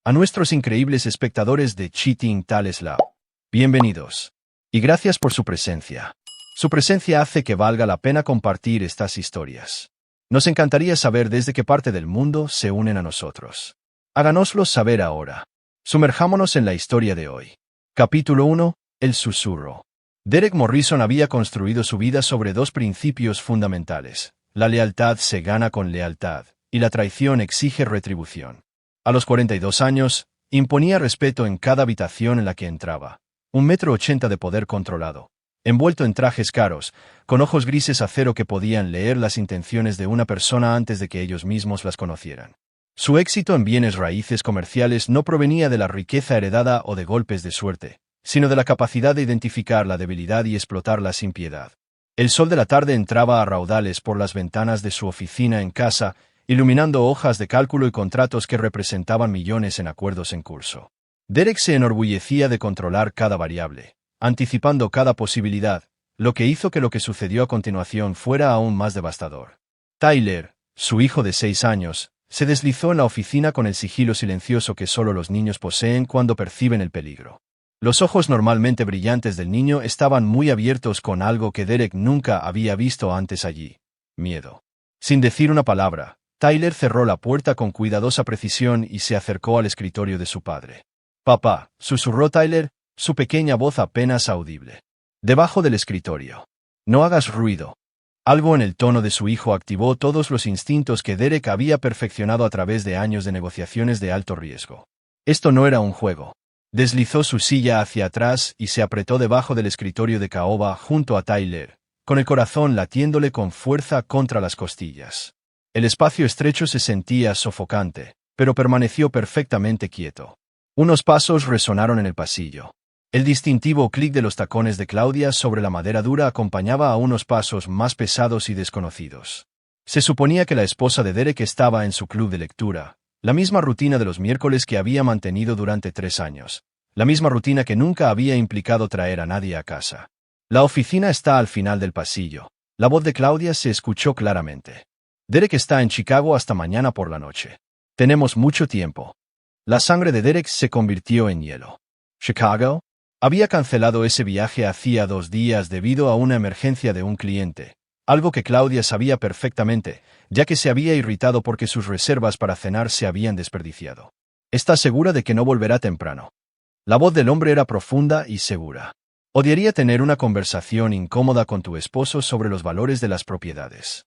A nuestros increíbles espectadores de Cheating Tales Lab, bienvenidos. Y gracias por su presencia. Su presencia hace que valga la pena compartir estas historias. Nos encantaría saber desde qué parte del mundo se unen a nosotros. Háganoslo saber ahora. Sumerjámonos en la historia de hoy. Capítulo 1. El susurro. Derek Morrison había construido su vida sobre dos principios fundamentales. La lealtad se gana con lealtad, y la traición exige retribución. A los 42 años, imponía respeto en cada habitación en la que entraba. 1,80 m de poder controlado. Envuelto en trajes caros, con ojos grises acero que podían leer las intenciones de una persona antes de que ellos mismos las conocieran. Su éxito en bienes raíces comerciales no provenía de la riqueza heredada o de golpes de suerte, sino de la capacidad de identificar la debilidad y explotarla sin piedad. El sol de la tarde entraba a raudales por las ventanas de su oficina en casa, iluminando hojas de cálculo y contratos que representaban millones en acuerdos en curso. Derek se enorgullecía de controlar cada variable, anticipando cada posibilidad, lo que hizo que lo que sucedió a continuación fuera aún más devastador. Tyler, su hijo de 6 años, se deslizó en la oficina con el sigilo silencioso que solo los niños poseen cuando perciben el peligro. Los ojos normalmente brillantes del niño estaban muy abiertos con algo que Derek nunca había visto antes allí: miedo. Sin decir una palabra, Tyler cerró la puerta con cuidadosa precisión y se acercó al escritorio de su padre. «Papá», susurró Tyler, su pequeña voz apenas audible. Debajo del escritorio. «No hagas ruido». Algo en el tono de su hijo activó todos los instintos que Derek había perfeccionado a través de años de negociaciones de alto riesgo. Esto no era un juego. Deslizó su silla hacia atrás y se apretó debajo del escritorio de caoba junto a Tyler, con el corazón latiéndole con fuerza contra las costillas. El espacio estrecho se sentía sofocante, pero permaneció perfectamente quieto. Unos pasos resonaron en el pasillo. El distintivo clic de los tacones de Claudia sobre la madera dura acompañaba a unos pasos más pesados y desconocidos. Se suponía que la esposa de Derek estaba en su club de lectura, la misma rutina de los miércoles que había mantenido durante 3 años, la misma rutina que nunca había implicado traer a nadie a casa. «La oficina está al final del pasillo». La voz de Claudia se escuchó claramente. «Derek está en Chicago hasta mañana por la noche. Tenemos mucho tiempo». La sangre de Derek se convirtió en hielo. ¿Chicago? Había cancelado ese viaje hacía 2 días debido a una emergencia de un cliente, algo que Claudia sabía perfectamente, ya que se había irritado porque sus reservas para cenar se habían desperdiciado. «¿Estás segura de que no volverá temprano?» La voz del hombre era profunda y segura. «Odiaría tener una conversación incómoda con tu esposo sobre los valores de las propiedades».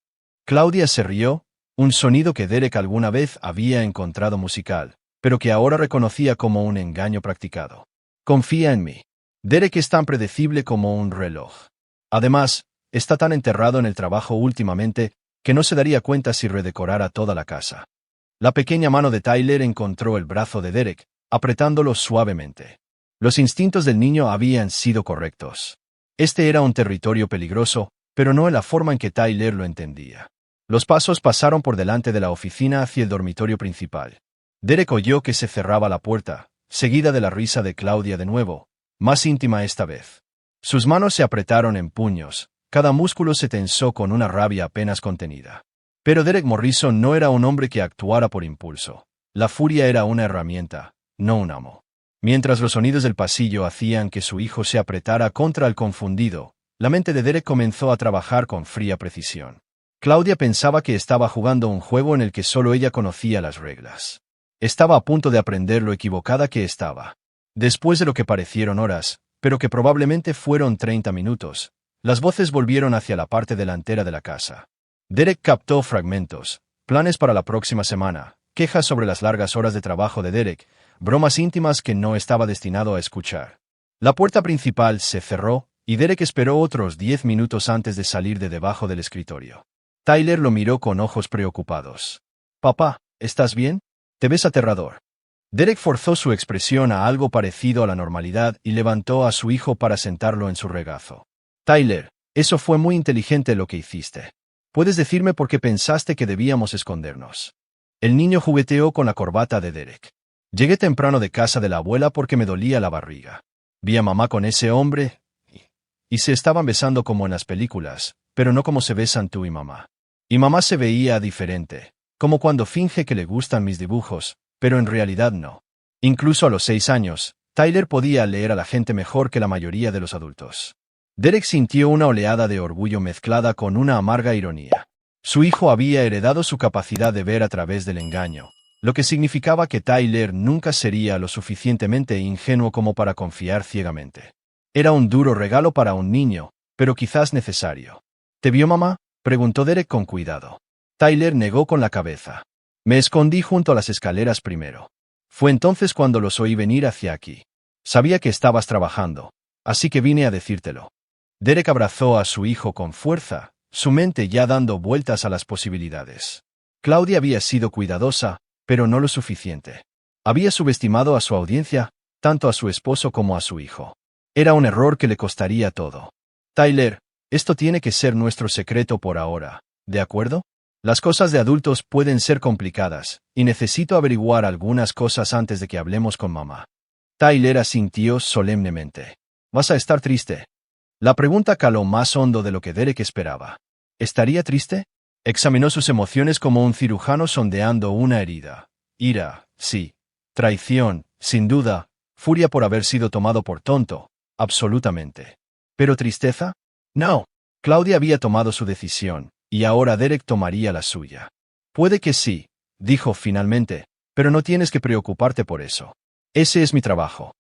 Claudia se rió, un sonido que Derek alguna vez había encontrado musical, pero que ahora reconocía como un engaño practicado. «Confía en mí. Derek es tan predecible como un reloj. Además, está tan enterrado en el trabajo últimamente que no se daría cuenta si redecorara toda la casa». La pequeña mano de Tyler encontró el brazo de Derek, apretándolo suavemente. Los instintos del niño habían sido correctos. Este era un territorio peligroso, pero no en la forma en que Tyler lo entendía. Los pasos pasaron por delante de la oficina hacia el dormitorio principal. Derek oyó que se cerraba la puerta, seguida de la risa de Claudia de nuevo, más íntima esta vez. Sus manos se apretaron en puños, cada músculo se tensó con una rabia apenas contenida. Pero Derek Morrison no era un hombre que actuara por impulso. La furia era una herramienta, no un amo. Mientras los sonidos del pasillo hacían que su hijo se apretara contra el confundido, la mente de Derek comenzó a trabajar con fría precisión. Claudia pensaba que estaba jugando un juego en el que solo ella conocía las reglas. Estaba a punto de aprender lo equivocada que estaba. Después de lo que parecieron horas, pero que probablemente fueron 30 minutos, las voces volvieron hacia la parte delantera de la casa. Derek captó fragmentos: planes para la próxima semana, quejas sobre las largas horas de trabajo de Derek, bromas íntimas que no estaba destinado a escuchar. La puerta principal se cerró, y Derek esperó otros 10 minutos antes de salir de debajo del escritorio. Tyler lo miró con ojos preocupados. «Papá, ¿estás bien? Te ves aterrador». Derek forzó su expresión a algo parecido a la normalidad y levantó a su hijo para sentarlo en su regazo. «Tyler, eso fue muy inteligente lo que hiciste. ¿Puedes decirme por qué pensaste que debíamos escondernos?» El niño jugueteó con la corbata de Derek. «Llegué temprano de casa de la abuela porque me dolía la barriga. Vi a mamá con ese hombre y se estaban besando como en las películas, pero no como se besan tú y mamá. Y mamá se veía diferente, como cuando finge que le gustan mis dibujos, pero en realidad no. Incluso a los 6 años, Tyler podía leer a la gente mejor que la mayoría de los adultos. Derek sintió una oleada de orgullo mezclada con una amarga ironía. Su hijo había heredado su capacidad de ver a través del engaño, lo que significaba que Tyler nunca sería lo suficientemente ingenuo como para confiar ciegamente. Era un duro regalo para un niño, pero quizás necesario. ¿Te vio mamá?, preguntó Derek con cuidado. Tyler negó con la cabeza. Me escondí junto a las escaleras primero. Fue entonces cuando los oí venir hacia aquí. Sabía que estabas trabajando, así que vine a decírtelo. Derek abrazó a su hijo con fuerza, su mente ya dando vueltas a las posibilidades. Claudia había sido cuidadosa, pero no lo suficiente. Había subestimado a su audiencia, tanto a su esposo como a su hijo. Era un error que le costaría todo. Tyler, esto tiene que ser nuestro secreto por ahora, ¿de acuerdo? Las cosas de adultos pueden ser complicadas, y necesito averiguar algunas cosas antes de que hablemos con mamá. Tyler asintió solemnemente. ¿Vas a estar triste? La pregunta caló más hondo de lo que Derek esperaba. ¿Estaría triste? Examinó sus emociones como un cirujano sondeando una herida. Ira, sí. Traición, sin duda. Furia por haber sido tomado por tonto. Absolutamente. ¿Pero tristeza? No. Claudia había tomado su decisión, y ahora Derek tomaría la suya. Puede que sí, dijo finalmente, pero no tienes que preocuparte por eso. Ese es mi trabajo.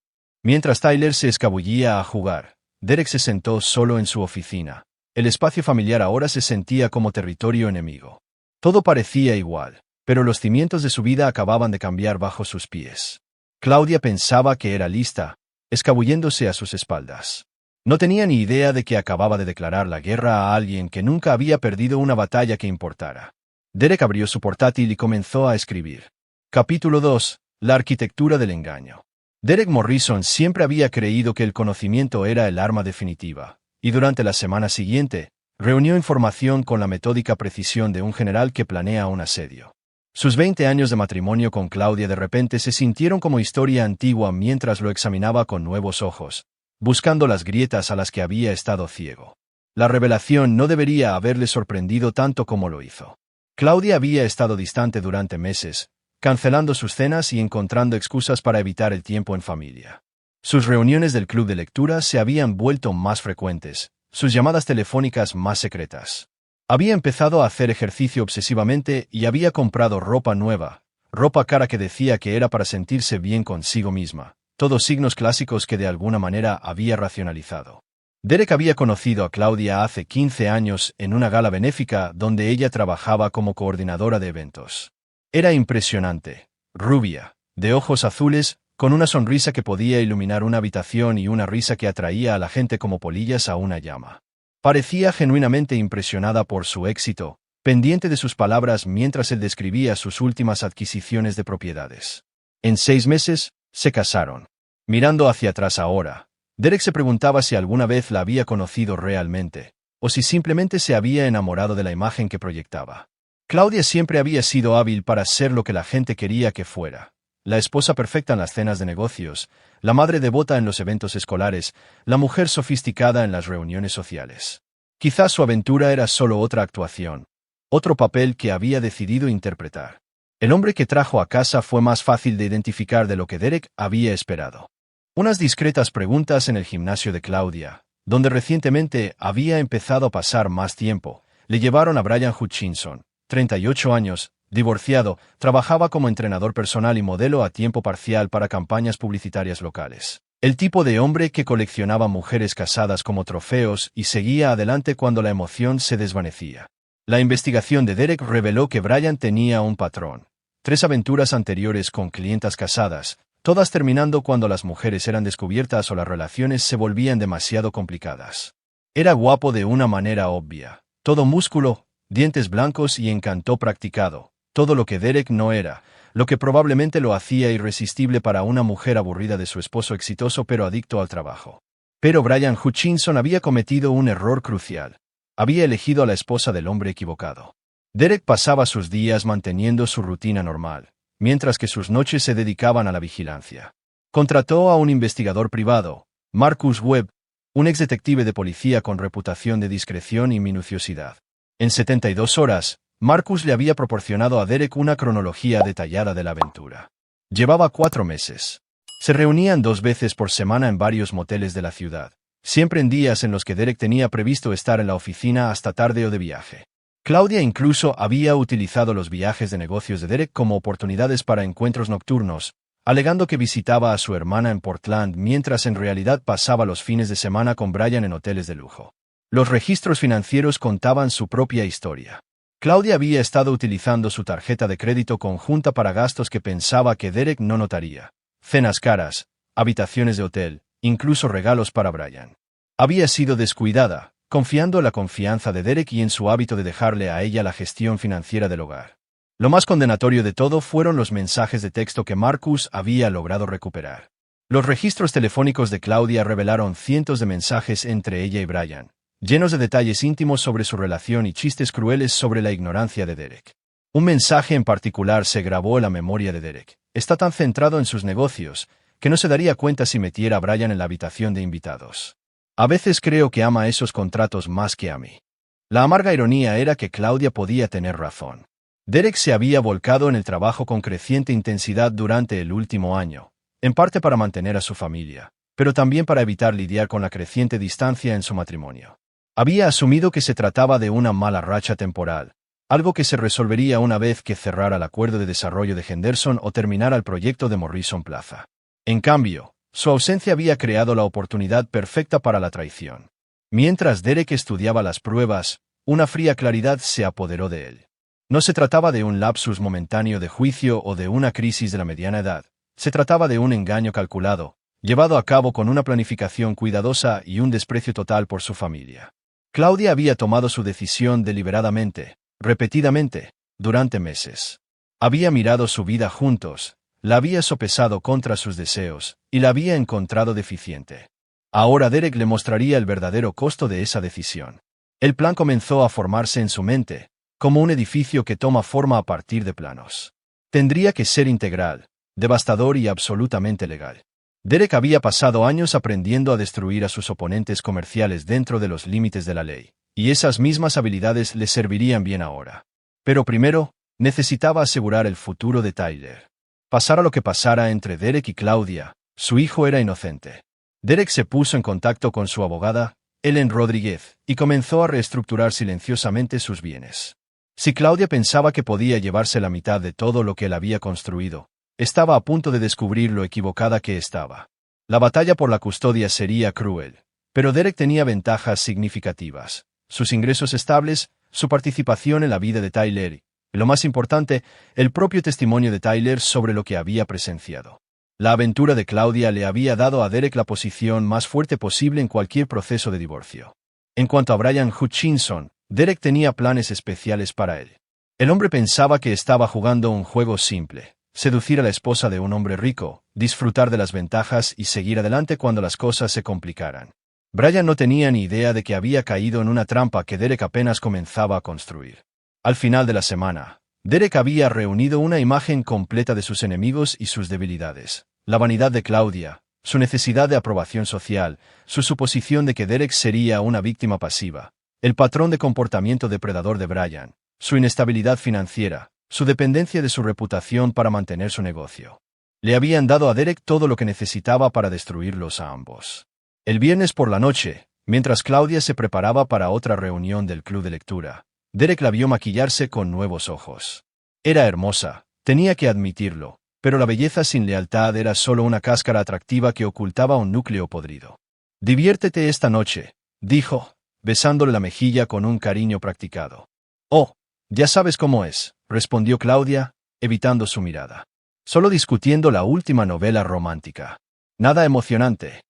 Mientras Tyler se escabullía a jugar, Derek se sentó solo en su oficina. El espacio familiar ahora se sentía como territorio enemigo. Todo parecía igual, pero los cimientos de su vida acababan de cambiar bajo sus pies. Claudia pensaba que era lista, escabulléndose a sus espaldas. No tenía ni idea de que acababa de declarar la guerra a alguien que nunca había perdido una batalla que importara. Derek abrió su portátil y comenzó a escribir. Capítulo 2. La arquitectura del engaño. Derek Morrison siempre había creído que el conocimiento era el arma definitiva, y durante la semana siguiente, reunió información con la metódica precisión de un general que planea un asedio. Sus 20 años de matrimonio con Claudia de repente se sintieron como historia antigua mientras lo examinaba con nuevos ojos, buscando las grietas a las que había estado ciego. La revelación no debería haberle sorprendido tanto como lo hizo. Claudia había estado distante durante meses, cancelando sus cenas y encontrando excusas para evitar el tiempo en familia. Sus reuniones del club de lectura se habían vuelto más frecuentes, sus llamadas telefónicas más secretas. Había empezado a hacer ejercicio obsesivamente y había comprado ropa nueva, ropa cara que decía que era para sentirse bien consigo misma, todos signos clásicos que de alguna manera había racionalizado. Derek había conocido a Claudia hace 15 años en una gala benéfica donde ella trabajaba como coordinadora de eventos. Era impresionante, rubia, de ojos azules, con una sonrisa que podía iluminar una habitación y una risa que atraía a la gente como polillas a una llama. Parecía genuinamente impresionada por su éxito, pendiente de sus palabras mientras él describía sus últimas adquisiciones de propiedades. En 6 meses, se casaron. Mirando hacia atrás ahora, Derek se preguntaba si alguna vez la había conocido realmente, o si simplemente se había enamorado de la imagen que proyectaba. Claudia siempre había sido hábil para ser lo que la gente quería que fuera. La esposa perfecta en las cenas de negocios, la madre devota en los eventos escolares, la mujer sofisticada en las reuniones sociales. Quizás su aventura era solo otra actuación, otro papel que había decidido interpretar. El hombre que trajo a casa fue más fácil de identificar de lo que Derek había esperado. Unas discretas preguntas en el gimnasio de Claudia, donde recientemente había empezado a pasar más tiempo, le llevaron a Brian Hutchinson, 38 años, divorciado, trabajaba como entrenador personal y modelo a tiempo parcial para campañas publicitarias locales. El tipo de hombre que coleccionaba mujeres casadas como trofeos y seguía adelante cuando la emoción se desvanecía. La investigación de Derek reveló que Brian tenía un patrón. 3 aventuras anteriores con clientas casadas, todas terminando cuando las mujeres eran descubiertas o las relaciones se volvían demasiado complicadas. Era guapo de una manera obvia, todo músculo, dientes blancos y encanto practicado, todo lo que Derek no era, lo que probablemente lo hacía irresistible para una mujer aburrida de su esposo exitoso pero adicto al trabajo. Pero Brian Hutchinson había cometido un error crucial. Había elegido a la esposa del hombre equivocado. Derek pasaba sus días manteniendo su rutina normal, mientras que sus noches se dedicaban a la vigilancia. Contrató a un investigador privado, Marcus Webb, un exdetective de policía con reputación de discreción y minuciosidad. En 72 horas, Marcus le había proporcionado a Derek una cronología detallada de la aventura. Llevaba 4 meses. Se reunían 2 veces por semana en varios moteles de la ciudad, siempre en días en los que Derek tenía previsto estar en la oficina hasta tarde o de viaje. Claudia incluso había utilizado los viajes de negocios de Derek como oportunidades para encuentros nocturnos, alegando que visitaba a su hermana en Portland mientras en realidad pasaba los fines de semana con Brian en hoteles de lujo. Los registros financieros contaban su propia historia. Claudia había estado utilizando su tarjeta de crédito conjunta para gastos que pensaba que Derek no notaría. Cenas caras, habitaciones de hotel, incluso regalos para Brian. Había sido descuidada, confiando en la confianza de Derek y en su hábito de dejarle a ella la gestión financiera del hogar. Lo más condenatorio de todo fueron los mensajes de texto que Marcus había logrado recuperar. Los registros telefónicos de Claudia revelaron cientos de mensajes entre ella y Brian, llenos de detalles íntimos sobre su relación y chistes crueles sobre la ignorancia de Derek. Un mensaje en particular se grabó en la memoria de Derek. Está tan centrado en sus negocios, que no se daría cuenta si metiera a Brian en la habitación de invitados. A veces creo que ama esos contratos más que a mí. La amarga ironía era que Claudia podía tener razón. Derek se había volcado en el trabajo con creciente intensidad durante el último año, en parte para mantener a su familia, pero también para evitar lidiar con la creciente distancia en su matrimonio. Había asumido que se trataba de una mala racha temporal, algo que se resolvería una vez que cerrara el acuerdo de desarrollo de Henderson o terminara el proyecto de Morrison Plaza. En cambio, su ausencia había creado la oportunidad perfecta para la traición. Mientras Derek estudiaba las pruebas, una fría claridad se apoderó de él. No se trataba de un lapsus momentáneo de juicio o de una crisis de la mediana edad. Se trataba de un engaño calculado, llevado a cabo con una planificación cuidadosa y un desprecio total por su familia. Claudia había tomado su decisión deliberadamente, repetidamente, durante meses. Había mirado su vida juntos, la había sopesado contra sus deseos, y la había encontrado deficiente. Ahora Derek le mostraría el verdadero costo de esa decisión. El plan comenzó a formarse en su mente, como un edificio que toma forma a partir de planos. Tendría que ser integral, devastador y absolutamente legal. Derek había pasado años aprendiendo a destruir a sus oponentes comerciales dentro de los límites de la ley, y esas mismas habilidades le servirían bien ahora. Pero primero, necesitaba asegurar el futuro de Tyler. Pasara lo que pasara entre Derek y Claudia, su hijo era inocente. Derek se puso en contacto con su abogada, Ellen Rodríguez, y comenzó a reestructurar silenciosamente sus bienes. Si Claudia pensaba que podía llevarse la mitad de todo lo que él había construido, estaba a punto de descubrir lo equivocada que estaba. La batalla por la custodia sería cruel, pero Derek tenía ventajas significativas: sus ingresos estables, su participación en la vida de Tyler y, lo más importante, el propio testimonio de Tyler sobre lo que había presenciado. La aventura de Claudia le había dado a Derek la posición más fuerte posible en cualquier proceso de divorcio. En cuanto a Brian Hutchinson, Derek tenía planes especiales para él. El hombre pensaba que estaba jugando un juego simple: seducir a la esposa de un hombre rico, disfrutar de las ventajas y seguir adelante cuando las cosas se complicaran. Brian no tenía ni idea de que había caído en una trampa que Derek apenas comenzaba a construir. Al final de la semana, Derek había reunido una imagen completa de sus enemigos y sus debilidades: la vanidad de Claudia, su necesidad de aprobación social, su suposición de que Derek sería una víctima pasiva, el patrón de comportamiento depredador de Brian, su inestabilidad financiera, su dependencia de su reputación para mantener su negocio. Le habían dado a Derek todo lo que necesitaba para destruirlos a ambos. El viernes por la noche, mientras Claudia se preparaba para otra reunión del club de lectura, Derek la vio maquillarse con nuevos ojos. Era hermosa, tenía que admitirlo, pero la belleza sin lealtad era solo una cáscara atractiva que ocultaba un núcleo podrido. «Diviértete esta noche», dijo, besándole la mejilla con un cariño practicado. «Oh, ya sabes cómo es», respondió Claudia, evitando su mirada. «Solo discutiendo la última novela romántica. Nada emocionante».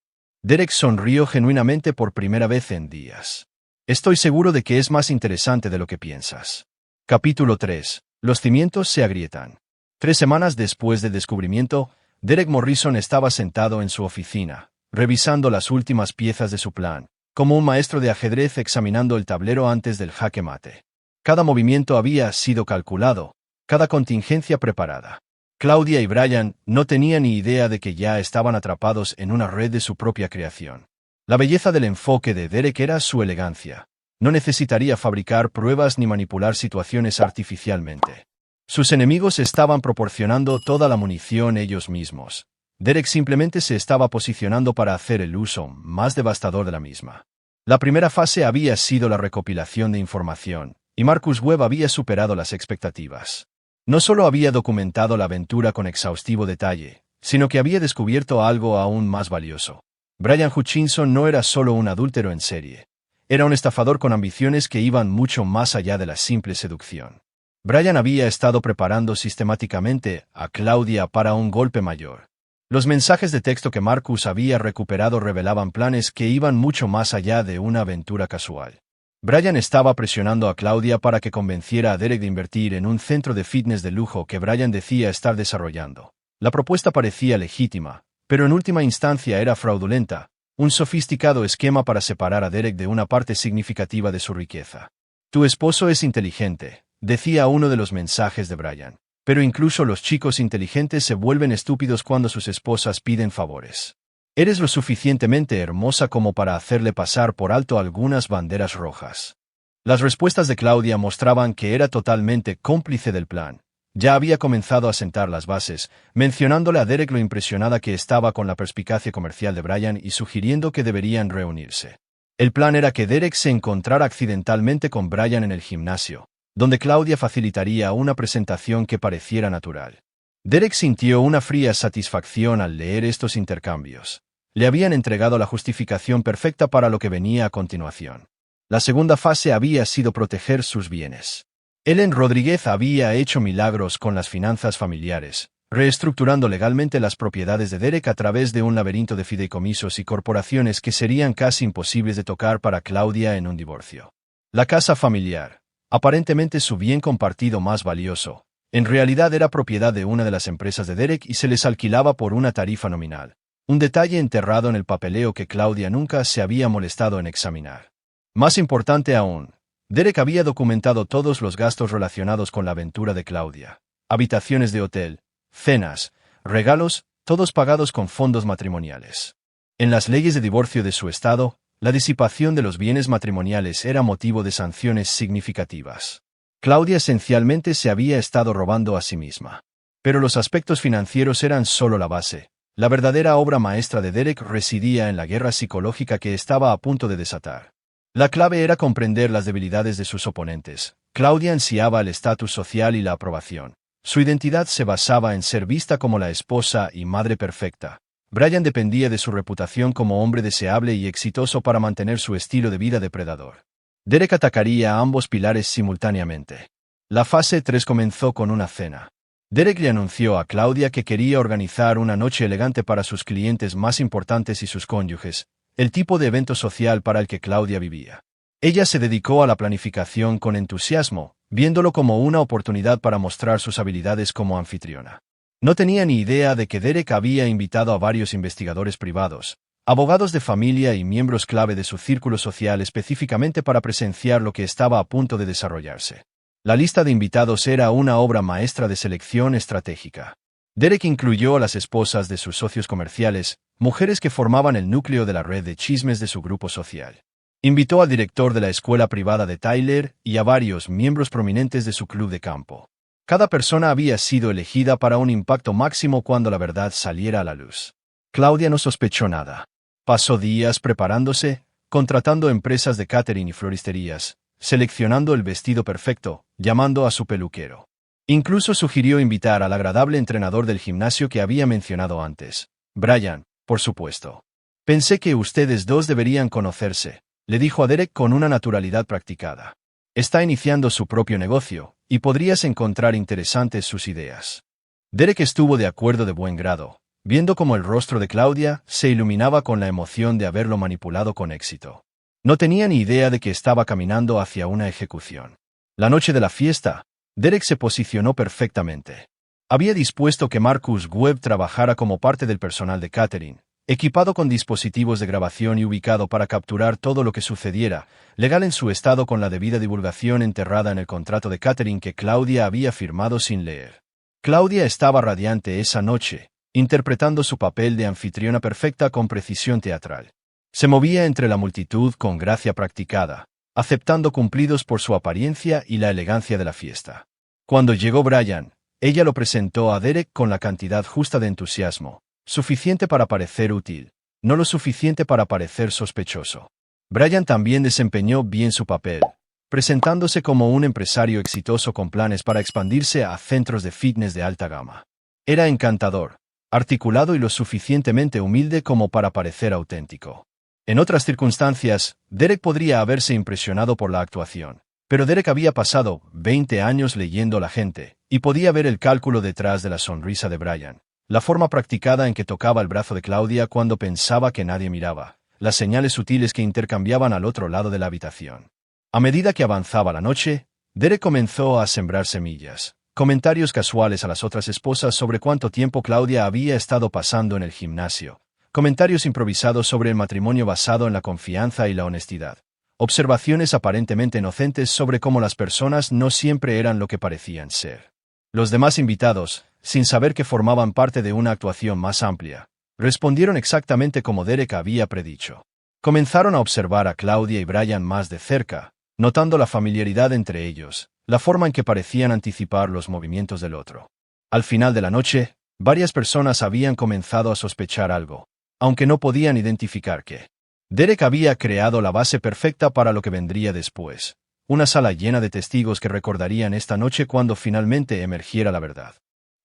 Derek sonrió genuinamente por primera vez en días. «Estoy seguro de que es más interesante de lo que piensas». Capítulo 3. Los cimientos se agrietan. 3 semanas después del descubrimiento, Derek Morrison estaba sentado en su oficina, revisando las últimas piezas de su plan, como un maestro de ajedrez examinando el tablero antes del jaque mate. Cada movimiento había sido calculado, cada contingencia preparada. Claudia y Brian no tenían ni idea de que ya estaban atrapados en una red de su propia creación. La belleza del enfoque de Derek era su elegancia. No necesitaría fabricar pruebas ni manipular situaciones artificialmente. Sus enemigos estaban proporcionando toda la munición ellos mismos. Derek simplemente se estaba posicionando para hacer el uso más devastador de la misma. La primera fase había sido la recopilación de información, y Marcus Webb había superado las expectativas. No solo había documentado la aventura con exhaustivo detalle, sino que había descubierto algo aún más valioso. Brian Hutchinson no era solo un adúltero en serie. Era un estafador con ambiciones que iban mucho más allá de la simple seducción. Brian había estado preparando sistemáticamente a Claudia para un golpe mayor. Los mensajes de texto que Marcus había recuperado revelaban planes que iban mucho más allá de una aventura casual. Brian estaba presionando a Claudia para que convenciera a Derek de invertir en un centro de fitness de lujo que Brian decía estar desarrollando. La propuesta parecía legítima, pero en última instancia era fraudulenta, un sofisticado esquema para separar a Derek de una parte significativa de su riqueza. Tu esposo es inteligente, decía uno de los mensajes de Brian. Pero incluso los chicos inteligentes se vuelven estúpidos cuando sus esposas piden favores. Eres lo suficientemente hermosa como para hacerle pasar por alto algunas banderas rojas. Las respuestas de Claudia mostraban que era totalmente cómplice del plan. Ya había comenzado a sentar las bases, mencionándole a Derek lo impresionada que estaba con la perspicacia comercial de Brian y sugiriendo que deberían reunirse. El plan era que Derek se encontrara accidentalmente con Brian en el gimnasio, donde Claudia facilitaría una presentación que pareciera natural. Derek sintió una fría satisfacción al leer estos intercambios. Le habían entregado la justificación perfecta para lo que venía a continuación. La segunda fase había sido proteger sus bienes. Ellen Rodríguez había hecho milagros con las finanzas familiares, reestructurando legalmente las propiedades de Derek a través de un laberinto de fideicomisos y corporaciones que serían casi imposibles de tocar para Claudia en un divorcio. La casa familiar, aparentemente su bien compartido más valioso, en realidad era propiedad de una de las empresas de Derek y se les alquilaba por una tarifa nominal, un detalle enterrado en el papeleo que Claudia nunca se había molestado en examinar. Más importante aún, Derek había documentado todos los gastos relacionados con la aventura de Claudia: habitaciones de hotel, cenas, regalos, todos pagados con fondos matrimoniales. En las leyes de divorcio de su estado, la disipación de los bienes matrimoniales era motivo de sanciones significativas. Claudia esencialmente se había estado robando a sí misma. Pero los aspectos financieros eran solo la base. La verdadera obra maestra de Derek residía en la guerra psicológica que estaba a punto de desatar. La clave era comprender las debilidades de sus oponentes. Claudia ansiaba el estatus social y la aprobación. Su identidad se basaba en ser vista como la esposa y madre perfecta. Brian dependía de su reputación como hombre deseable y exitoso para mantener su estilo de vida depredador. Derek atacaría a ambos pilares simultáneamente. La fase 3 comenzó con una cena. Derek le anunció a Claudia que quería organizar una noche elegante para sus clientes más importantes y sus cónyuges, el tipo de evento social para el que Claudia vivía. Ella se dedicó a la planificación con entusiasmo, viéndolo como una oportunidad para mostrar sus habilidades como anfitriona. No tenía ni idea de que Derek había invitado a varios investigadores privados, abogados de familia y miembros clave de su círculo social específicamente para presenciar lo que estaba a punto de desarrollarse. La lista de invitados era una obra maestra de selección estratégica. Derek incluyó a las esposas de sus socios comerciales, mujeres que formaban el núcleo de la red de chismes de su grupo social. Invitó al director de la escuela privada de Tyler y a varios miembros prominentes de su club de campo. Cada persona había sido elegida para un impacto máximo cuando la verdad saliera a la luz. Claudia no sospechó nada. Pasó días preparándose, contratando empresas de catering y floristerías, seleccionando el vestido perfecto, llamando a su peluquero. Incluso sugirió invitar al agradable entrenador del gimnasio que había mencionado antes. Brian, por supuesto. Pensé que ustedes dos deberían conocerse, le dijo a Derek con una naturalidad practicada. Está iniciando su propio negocio, y podrías encontrar interesantes sus ideas. Derek estuvo de acuerdo de buen grado, viendo cómo el rostro de Claudia se iluminaba con la emoción de haberlo manipulado con éxito. No tenía ni idea de que estaba caminando hacia una ejecución. La noche de la fiesta, Derek se posicionó perfectamente. Había dispuesto que Marcus Webb trabajara como parte del personal de catering, equipado con dispositivos de grabación y ubicado para capturar todo lo que sucediera, legal en su estado con la debida divulgación enterrada en el contrato de catering que Claudia había firmado sin leer. Claudia estaba radiante esa noche, interpretando su papel de anfitriona perfecta con precisión teatral. Se movía entre la multitud con gracia practicada, aceptando cumplidos por su apariencia y la elegancia de la fiesta. Cuando llegó Brian, ella lo presentó a Derek con la cantidad justa de entusiasmo, suficiente para parecer útil, no lo suficiente para parecer sospechoso. Brian también desempeñó bien su papel, presentándose como un empresario exitoso con planes para expandirse a centros de fitness de alta gama. Era encantador, articulado y lo suficientemente humilde como para parecer auténtico. En otras circunstancias, Derek podría haberse impresionado por la actuación, pero Derek había pasado 20 años leyendo a la gente, y podía ver el cálculo detrás de la sonrisa de Brian, la forma practicada en que tocaba el brazo de Claudia cuando pensaba que nadie miraba, las señales sutiles que intercambiaban al otro lado de la habitación. A medida que avanzaba la noche, Derek comenzó a sembrar semillas, comentarios casuales a las otras esposas sobre cuánto tiempo Claudia había estado pasando en el gimnasio, comentarios improvisados sobre el matrimonio basado en la confianza y la honestidad, observaciones aparentemente inocentes sobre cómo las personas no siempre eran lo que parecían ser. Los demás invitados, sin saber que formaban parte de una actuación más amplia, respondieron exactamente como Derek había predicho. Comenzaron a observar a Claudia y Brian más de cerca, notando la familiaridad entre ellos, la forma en que parecían anticipar los movimientos del otro. Al final de la noche, varias personas habían comenzado a sospechar algo, aunque no podían identificar qué. Derek había creado la base perfecta para lo que vendría después, una sala llena de testigos que recordarían esta noche cuando finalmente emergiera la verdad.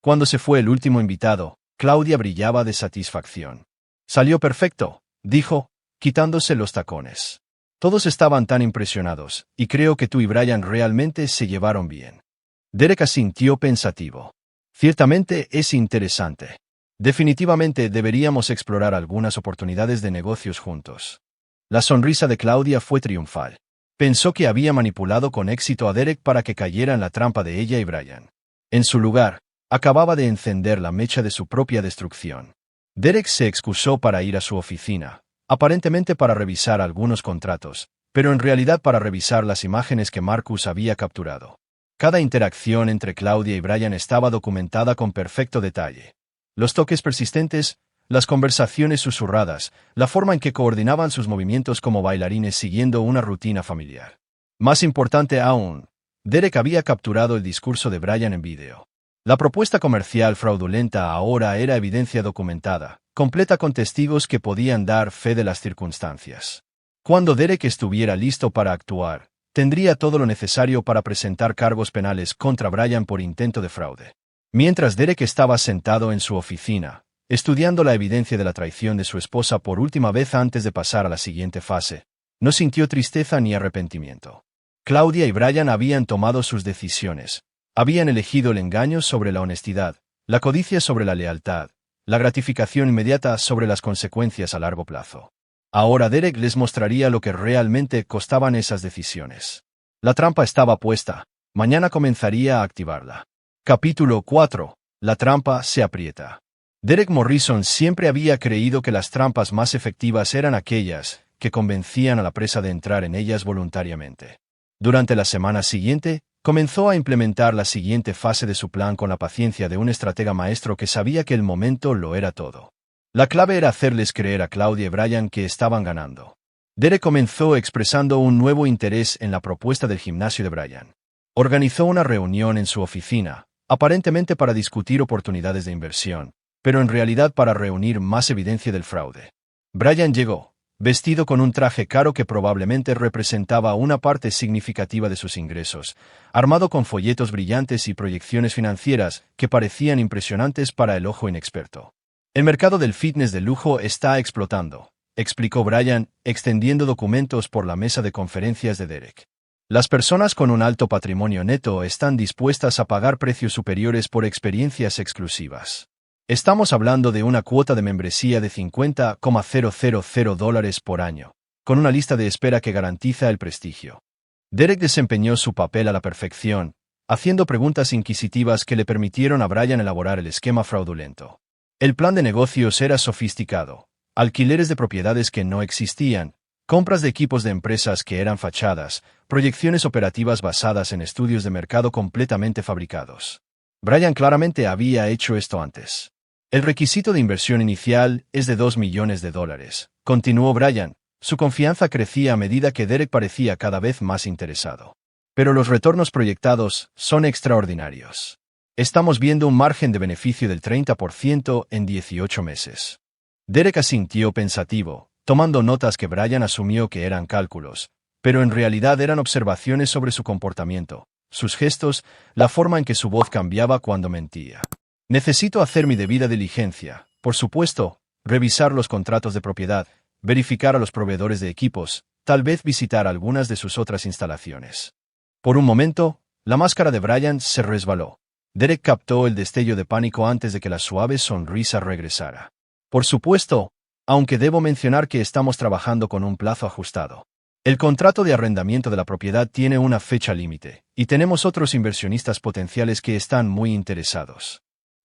Cuando se fue el último invitado, Claudia brillaba de satisfacción. «Salió perfecto», dijo, quitándose los tacones. Todos estaban tan impresionados, y creo que tú y Brian realmente se llevaron bien. Derek asintió pensativo. Ciertamente es interesante. Definitivamente deberíamos explorar algunas oportunidades de negocios juntos. La sonrisa de Claudia fue triunfal. Pensó que había manipulado con éxito a Derek para que cayera en la trampa de ella y Brian. En su lugar, acababa de encender la mecha de su propia destrucción. Derek se excusó para ir a su oficina, aparentemente para revisar algunos contratos, pero en realidad para revisar las imágenes que Marcus había capturado. Cada interacción entre Claudia y Brian estaba documentada con perfecto detalle. Los toques persistentes, las conversaciones susurradas, la forma en que coordinaban sus movimientos como bailarines siguiendo una rutina familiar. Más importante aún, Derek había capturado el discurso de Brian en vídeo. La propuesta comercial fraudulenta ahora era evidencia documentada, completa con testigos que podían dar fe de las circunstancias. Cuando Derek estuviera listo para actuar, tendría todo lo necesario para presentar cargos penales contra Brian por intento de fraude. Mientras Derek estaba sentado en su oficina, estudiando la evidencia de la traición de su esposa por última vez antes de pasar a la siguiente fase, no sintió tristeza ni arrepentimiento. Claudia y Brian habían tomado sus decisiones. Habían elegido el engaño sobre la honestidad, la codicia sobre la lealtad, la gratificación inmediata sobre las consecuencias a largo plazo. Ahora Derek les mostraría lo que realmente costaban esas decisiones. La trampa estaba puesta. Mañana comenzaría a activarla. Capítulo 4. La trampa se aprieta. Derek Morrison siempre había creído que las trampas más efectivas eran aquellas que convencían a la presa de entrar en ellas voluntariamente. Durante la semana siguiente, comenzó a implementar la siguiente fase de su plan con la paciencia de un estratega maestro que sabía que el momento lo era todo. La clave era hacerles creer a Claudia y Brian que estaban ganando. Derek comenzó expresando un nuevo interés en la propuesta del gimnasio de Brian. Organizó una reunión en su oficina, aparentemente para discutir oportunidades de inversión, pero en realidad para reunir más evidencia del fraude. Brian llegó, vestido con un traje caro que probablemente representaba una parte significativa de sus ingresos, armado con folletos brillantes y proyecciones financieras que parecían impresionantes para el ojo inexperto. El mercado del fitness de lujo está explotando, explicó Brian, extendiendo documentos por la mesa de conferencias de Derek. Las personas con un alto patrimonio neto están dispuestas a pagar precios superiores por experiencias exclusivas. Estamos hablando de una cuota de membresía de $50,000 por año, con una lista de espera que garantiza el prestigio. Derek desempeñó su papel a la perfección, haciendo preguntas inquisitivas que le permitieron a Brian elaborar el esquema fraudulento. El plan de negocios era sofisticado: alquileres de propiedades que no existían, compras de equipos de empresas que eran fachadas, proyecciones operativas basadas en estudios de mercado completamente fabricados. Brian claramente había hecho esto antes. El requisito de inversión inicial es de $2 millones, continuó Brian. Su confianza crecía a medida que Derek parecía cada vez más interesado. pero los retornos proyectados son extraordinarios. Estamos viendo un margen de beneficio del 30% en 18 meses. Derek asintió pensativo, tomando notas que Brian asumió que eran cálculos, pero en realidad eran observaciones sobre su comportamiento, sus gestos, la forma en que su voz cambiaba cuando mentía. Necesito hacer mi debida diligencia, por supuesto, revisar los contratos de propiedad, verificar a los proveedores de equipos, tal vez visitar algunas de sus otras instalaciones. Por un momento, la máscara de Brian se resbaló. Derek captó el destello de pánico antes de que la suave sonrisa regresara. Por supuesto, aunque debo mencionar que estamos trabajando con un plazo ajustado. El contrato de arrendamiento de la propiedad tiene una fecha límite, y tenemos otros inversionistas potenciales que están muy interesados.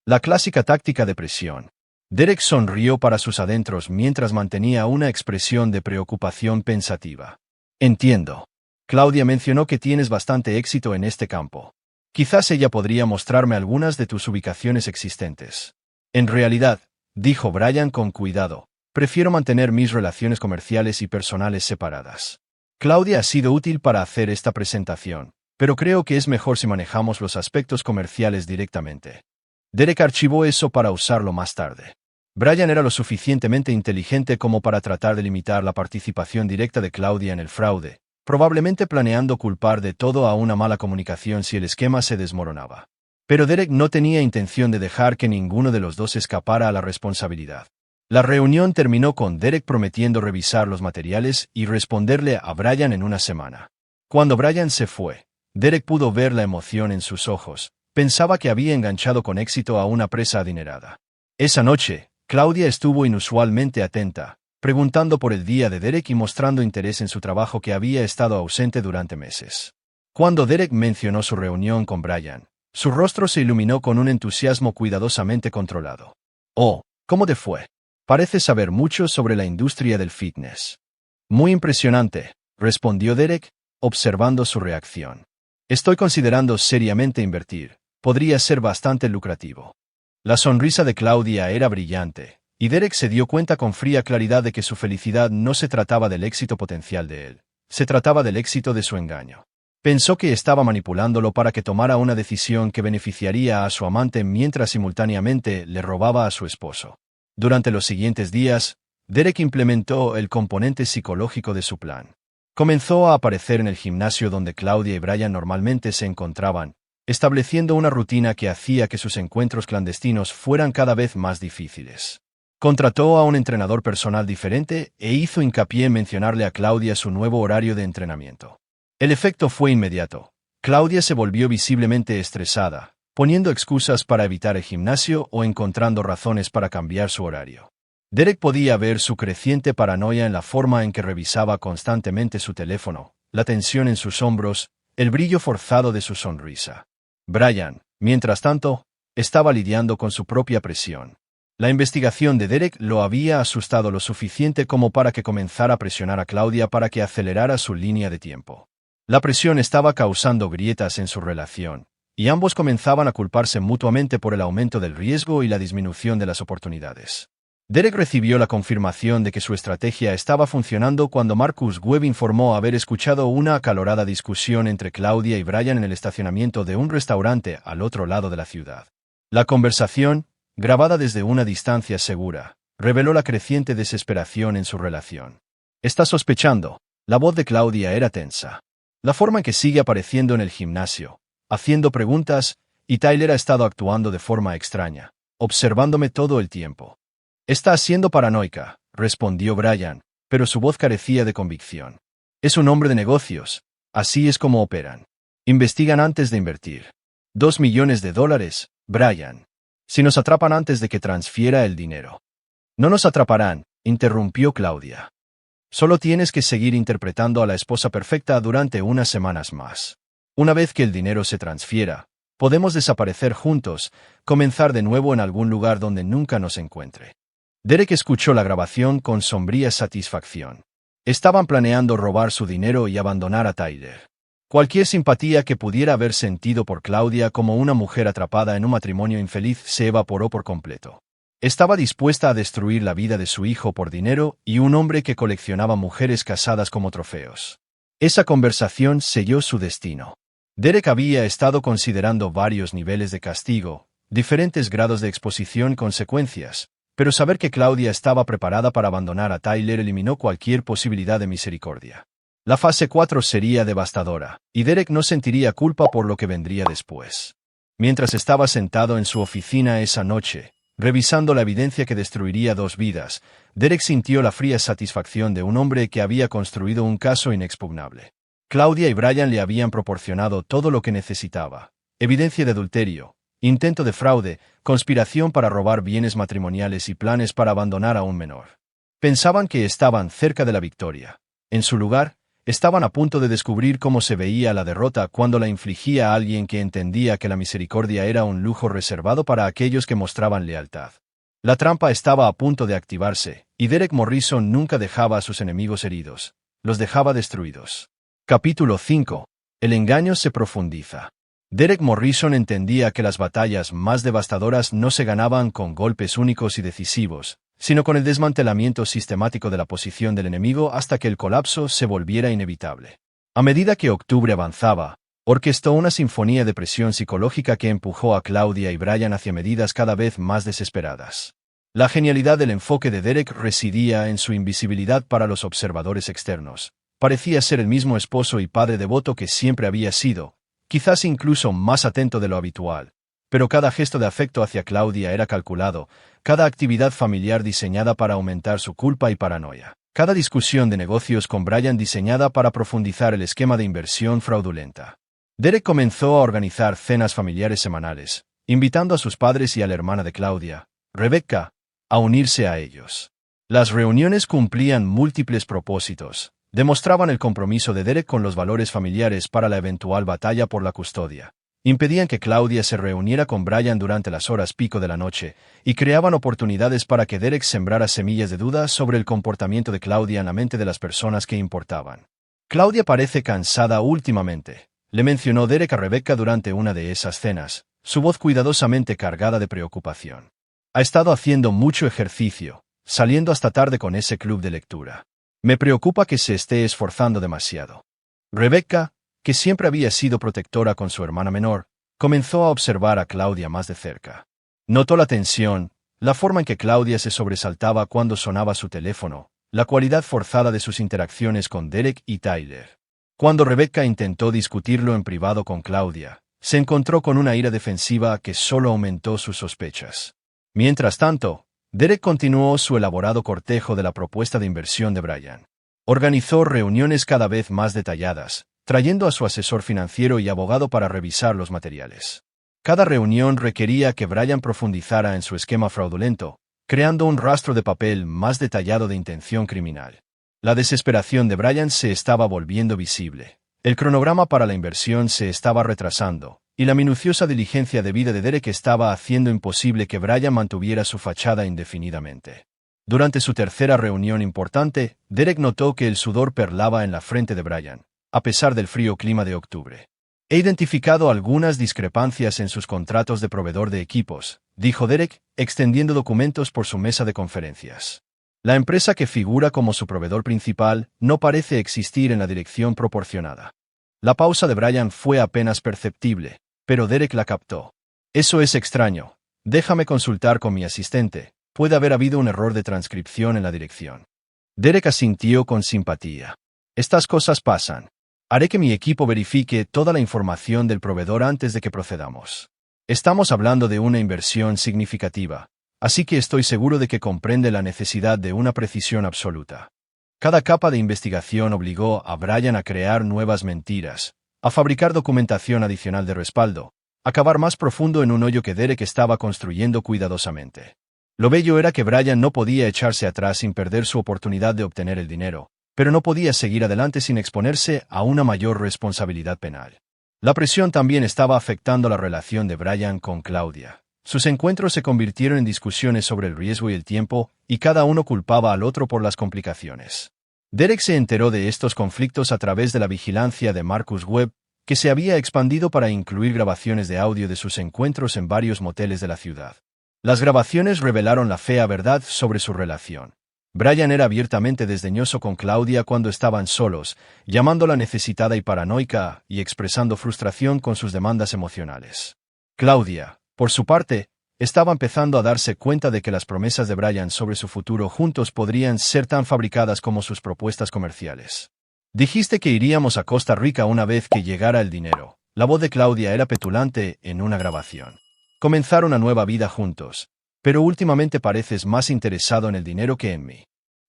La clásica táctica de presión. Derek sonrió para sus adentros mientras mantenía una expresión de preocupación pensativa. Entiendo. Claudia mencionó que tienes bastante éxito en este campo. Quizás ella podría mostrarme algunas de tus ubicaciones existentes. En realidad, dijo Brian con cuidado, prefiero mantener mis relaciones comerciales y personales separadas. Claudia ha sido útil para hacer esta presentación, pero creo que es mejor si manejamos los aspectos comerciales directamente. Derek archivó eso para usarlo más tarde. Brian era lo suficientemente inteligente como para tratar de limitar la participación directa de Claudia en el fraude, probablemente planeando culpar de todo a una mala comunicación si el esquema se desmoronaba. Pero Derek no tenía intención de dejar que ninguno de los dos escapara a la responsabilidad. La reunión terminó con Derek prometiendo revisar los materiales y responderle a Brian en una semana. Cuando Brian se fue, Derek pudo ver la emoción en sus ojos. Pensaba que había enganchado con éxito a una presa adinerada. Esa noche, Claudia estuvo inusualmente atenta, preguntando por el día de Derek y mostrando interés en su trabajo que había estado ausente durante meses. Cuando Derek mencionó su reunión con Brian, su rostro se iluminó con un entusiasmo cuidadosamente controlado. «Oh, ¿cómo te fue? Pareces saber mucho sobre la industria del fitness». «Muy impresionante», respondió Derek, observando su reacción. «Estoy considerando seriamente invertir. Podría ser bastante lucrativo». La sonrisa de Claudia era brillante, y Derek se dio cuenta con fría claridad de que su felicidad no se trataba del éxito potencial de él, se trataba del éxito de su engaño. Pensó que estaba manipulándolo para que tomara una decisión que beneficiaría a su amante mientras simultáneamente le robaba a su esposo. Durante los siguientes días, Derek implementó el componente psicológico de su plan. Comenzó a aparecer en el gimnasio donde Claudia y Brian normalmente se encontraban, estableciendo una rutina que hacía que sus encuentros clandestinos fueran cada vez más difíciles. Contrató a un entrenador personal diferente e hizo hincapié en mencionarle a Claudia su nuevo horario de entrenamiento. El efecto fue inmediato. Claudia se volvió visiblemente estresada, poniendo excusas para evitar el gimnasio o encontrando razones para cambiar su horario. Derek podía ver su creciente paranoia en la forma en que revisaba constantemente su teléfono, la tensión en sus hombros, el brillo forzado de su sonrisa. Brian, mientras tanto, estaba lidiando con su propia presión. La investigación de Derek lo había asustado lo suficiente como para que comenzara a presionar a Claudia para que acelerara su línea de tiempo. La presión estaba causando grietas en su relación, y ambos comenzaban a culparse mutuamente por el aumento del riesgo y la disminución de las oportunidades. Derek recibió la confirmación de que su estrategia estaba funcionando cuando Marcus Webb informó haber escuchado una acalorada discusión entre Claudia y Brian en el estacionamiento de un restaurante al otro lado de la ciudad. La conversación, grabada desde una distancia segura, reveló la creciente desesperación en su relación. «¿Estás sospechando?» La voz de Claudia era tensa. La forma en que sigue apareciendo en el gimnasio, haciendo preguntas, y Tyler ha estado actuando de forma extraña, observándome todo el tiempo. «Está siendo paranoica», respondió Brian, pero su voz carecía de convicción. «Es un hombre de negocios. Así es como operan. Investigan antes de invertir. $2 millones, Brian. Si nos atrapan antes de que transfiera el dinero». «No nos atraparán», interrumpió Claudia. «Solo tienes que seguir interpretando a la esposa perfecta durante unas semanas más. Una vez que el dinero se transfiera, podemos desaparecer juntos, comenzar de nuevo en algún lugar donde nunca nos encuentre». Derek escuchó la grabación con sombría satisfacción. Estaban planeando robar su dinero y abandonar a Tyler. Cualquier simpatía que pudiera haber sentido por Claudia como una mujer atrapada en un matrimonio infeliz se evaporó por completo. Estaba dispuesta a destruir la vida de su hijo por dinero y un hombre que coleccionaba mujeres casadas como trofeos. Esa conversación selló su destino. Derek había estado considerando varios niveles de castigo, diferentes grados de exposición y consecuencias, pero saber que Claudia estaba preparada para abandonar a Tyler eliminó cualquier posibilidad de misericordia. La fase 4 sería devastadora, y Derek no sentiría culpa por lo que vendría después. Mientras estaba sentado en su oficina esa noche, revisando la evidencia que destruiría 2 vidas, Derek sintió la fría satisfacción de un hombre que había construido un caso inexpugnable. Claudia y Brian le habían proporcionado todo lo que necesitaba: evidencia de adulterio, intento de fraude, conspiración para robar bienes matrimoniales y planes para abandonar a un menor. Pensaban que estaban cerca de la victoria. En su lugar, estaban a punto de descubrir cómo se veía la derrota cuando la infligía a alguien que entendía que la misericordia era un lujo reservado para aquellos que mostraban lealtad. La trampa estaba a punto de activarse, y Derek Morrison nunca dejaba a sus enemigos heridos, los dejaba destruidos. Capítulo 5. El engaño se profundiza. Derek Morrison entendía que las batallas más devastadoras no se ganaban con golpes únicos y decisivos, sino con el desmantelamiento sistemático de la posición del enemigo hasta que el colapso se volviera inevitable. A medida que octubre avanzaba, orquestó una sinfonía de presión psicológica que empujó a Claudia y Brian hacia medidas cada vez más desesperadas. La genialidad del enfoque de Derek residía en su invisibilidad para los observadores externos. Parecía ser el mismo esposo y padre devoto que siempre había sido, quizás incluso más atento de lo habitual. Pero cada gesto de afecto hacia Claudia era calculado, cada actividad familiar diseñada para aumentar su culpa y paranoia, cada discusión de negocios con Brian diseñada para profundizar el esquema de inversión fraudulenta. Derek comenzó a organizar cenas familiares semanales, invitando a sus padres y a la hermana de Claudia, Rebecca, a unirse a ellos. Las reuniones cumplían múltiples propósitos. Demostraban el compromiso de Derek con los valores familiares para la eventual batalla por la custodia. Impedían que Claudia se reuniera con Brian durante las horas pico de la noche, y creaban oportunidades para que Derek sembrara semillas de duda sobre el comportamiento de Claudia en la mente de las personas que importaban. Claudia parece cansada últimamente, le mencionó Derek a Rebecca durante una de esas cenas, su voz cuidadosamente cargada de preocupación. Ha estado haciendo mucho ejercicio, saliendo hasta tarde con ese club de lectura. Me preocupa que se esté esforzando demasiado. Rebecca, que siempre había sido protectora con su hermana menor, comenzó a observar a Claudia más de cerca. Notó la tensión, la forma en que Claudia se sobresaltaba cuando sonaba su teléfono, la cualidad forzada de sus interacciones con Derek y Tyler. Cuando Rebecca intentó discutirlo en privado con Claudia, se encontró con una ira defensiva que solo aumentó sus sospechas. Mientras tanto, Derek continuó su elaborado cortejo de la propuesta de inversión de Brian. Organizó reuniones cada vez más detalladas, trayendo a su asesor financiero y abogado para revisar los materiales. Cada reunión requería que Brian profundizara en su esquema fraudulento, creando un rastro de papel más detallado de intención criminal. La desesperación de Brian se estaba volviendo visible. El cronograma para la inversión se estaba retrasando, y la minuciosa diligencia de vida de Derek estaba haciendo imposible que Brian mantuviera su fachada indefinidamente. Durante su tercera reunión importante, Derek notó que el sudor perlaba en la frente de Brian, a pesar del frío clima de octubre. He identificado algunas discrepancias en sus contratos de proveedor de equipos, dijo Derek, extendiendo documentos por su mesa de conferencias. La empresa que figura como su proveedor principal no parece existir en la dirección proporcionada. La pausa de Brian fue apenas perceptible, pero Derek la captó. Eso es extraño. Déjame consultar con mi asistente. Puede haber habido un error de transcripción en la dirección. Derek asintió con simpatía. Estas cosas pasan. Haré que mi equipo verifique toda la información del proveedor antes de que procedamos. Estamos hablando de una inversión significativa, así que estoy seguro de que comprende la necesidad de una precisión absoluta. Cada capa de investigación obligó a Brian a crear nuevas mentiras, a fabricar documentación adicional de respaldo, a cavar más profundo en un hoyo que Derek estaba construyendo cuidadosamente. Lo bello era que Brian no podía echarse atrás sin perder su oportunidad de obtener el dinero, pero no podía seguir adelante sin exponerse a una mayor responsabilidad penal. La presión también estaba afectando la relación de Brian con Claudia. Sus encuentros se convirtieron en discusiones sobre el riesgo y el tiempo, y cada uno culpaba al otro por las complicaciones. Derek se enteró de estos conflictos a través de la vigilancia de Marcus Webb, que se había expandido para incluir grabaciones de audio de sus encuentros en varios moteles de la ciudad. Las grabaciones revelaron la fea verdad sobre su relación. Brian era abiertamente desdeñoso con Claudia cuando estaban solos, llamándola necesitada y paranoica, y expresando frustración con sus demandas emocionales. Claudia, por su parte, estaba empezando a darse cuenta de que las promesas de Brian sobre su futuro juntos podrían ser tan fabricadas como sus propuestas comerciales. Dijiste que iríamos a Costa Rica una vez que llegara el dinero. La voz de Claudia era petulante en una grabación. Comenzar una nueva vida juntos, pero últimamente pareces más interesado en el dinero que en mí.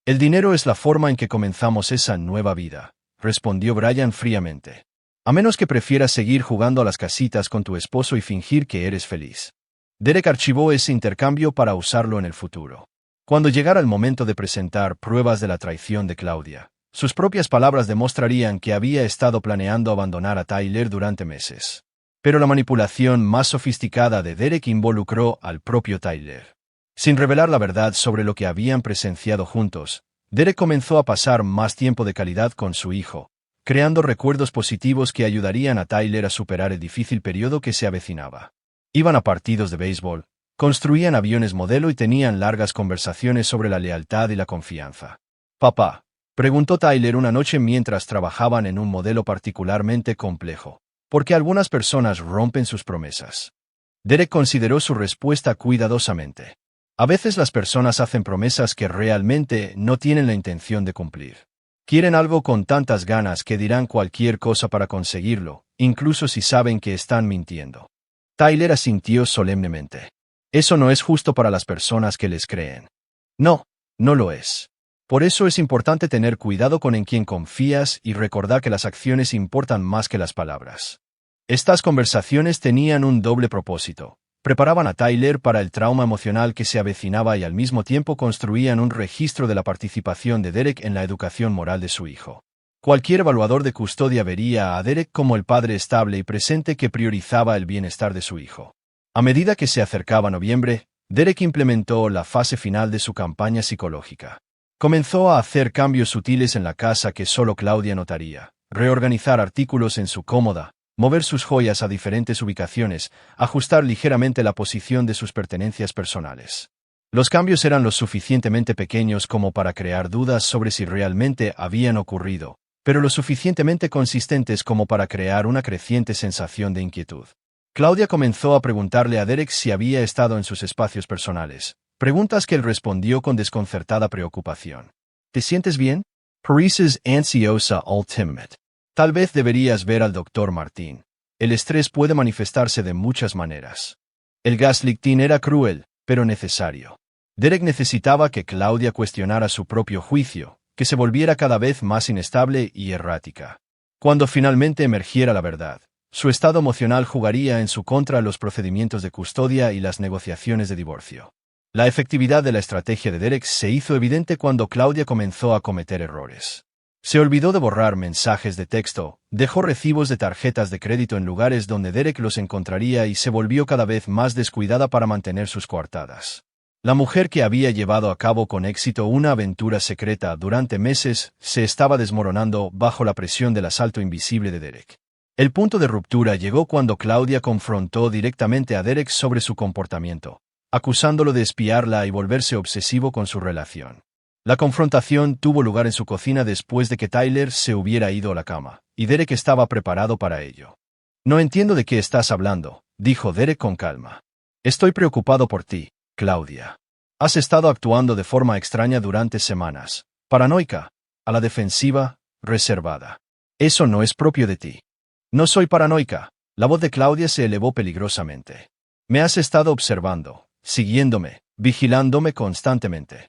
El dinero es la forma en que comenzamos esa nueva vida, respondió Brian fríamente. A menos que prefieras seguir jugando a las casitas con tu esposo y fingir que eres feliz. Derek archivó ese intercambio para usarlo en el futuro. Cuando llegara el momento de presentar pruebas de la traición de Claudia, sus propias palabras demostrarían que había estado planeando abandonar a Tyler durante meses. Pero la manipulación más sofisticada de Derek involucró al propio Tyler. Sin revelar la verdad sobre lo que habían presenciado juntos, Derek comenzó a pasar más tiempo de calidad con su hijo, creando recuerdos positivos que ayudarían a Tyler a superar el difícil periodo que se avecinaba. Iban a partidos de béisbol, construían aviones modelo y tenían largas conversaciones sobre la lealtad y la confianza. «Papá», preguntó Tyler una noche mientras trabajaban en un modelo particularmente complejo, «¿por qué algunas personas rompen sus promesas?». Derek consideró su respuesta cuidadosamente. A veces las personas hacen promesas que realmente no tienen la intención de cumplir. Quieren algo con tantas ganas que dirán cualquier cosa para conseguirlo, incluso si saben que están mintiendo. Tyler asintió solemnemente. Eso no es justo para las personas que les creen. No, no lo es. Por eso es importante tener cuidado con en quién confías y recordar que las acciones importan más que las palabras. Estas conversaciones tenían un doble propósito. Preparaban a Tyler para el trauma emocional que se avecinaba y al mismo tiempo construían un registro de la participación de Derek en la educación moral de su hijo. Cualquier evaluador de custodia vería a Derek como el padre estable y presente que priorizaba el bienestar de su hijo. A medida que se acercaba noviembre, Derek implementó la fase final de su campaña psicológica. Comenzó a hacer cambios sutiles en la casa que solo Claudia notaría, reorganizar artículos en su cómoda, mover sus joyas a diferentes ubicaciones, ajustar ligeramente la posición de sus pertenencias personales. Los cambios eran lo suficientemente pequeños como para crear dudas sobre si realmente habían ocurrido, pero lo suficientemente consistentes como para crear una creciente sensación de inquietud. Claudia comenzó a preguntarle a Derek si había estado en sus espacios personales, preguntas que él respondió con desconcertada preocupación. ¿Te sientes bien? Pareces ansiosa últimamente. Tal vez deberías ver al doctor Martín. El estrés puede manifestarse de muchas maneras. El gaslighting era cruel, pero necesario. Derek necesitaba que Claudia cuestionara su propio juicio, que se volviera cada vez más inestable y errática. Cuando finalmente emergiera la verdad, su estado emocional jugaría en su contra los procedimientos de custodia y las negociaciones de divorcio. La efectividad de la estrategia de Derek se hizo evidente cuando Claudia comenzó a cometer errores. Se olvidó de borrar mensajes de texto, dejó recibos de tarjetas de crédito en lugares donde Derek los encontraría y se volvió cada vez más descuidada para mantener sus coartadas. La mujer que había llevado a cabo con éxito una aventura secreta durante meses se estaba desmoronando bajo la presión del asalto invisible de Derek. El punto de ruptura llegó cuando Claudia confrontó directamente a Derek sobre su comportamiento, acusándolo de espiarla y volverse obsesivo con su relación. La confrontación tuvo lugar en su cocina después de que Tyler se hubiera ido a la cama, y Derek estaba preparado para ello. «Noentiendo de qué estás hablando», dijo Derek con calma. «Estoy preocupado por ti, Claudia. Has estado actuando de forma extraña durante semanas, paranoica, a la defensiva, reservada. Eso no es propio de ti». «No soy paranoica». La voz de Claudia se elevó peligrosamente. «Me has estado observando, siguiéndome, vigilándome constantemente».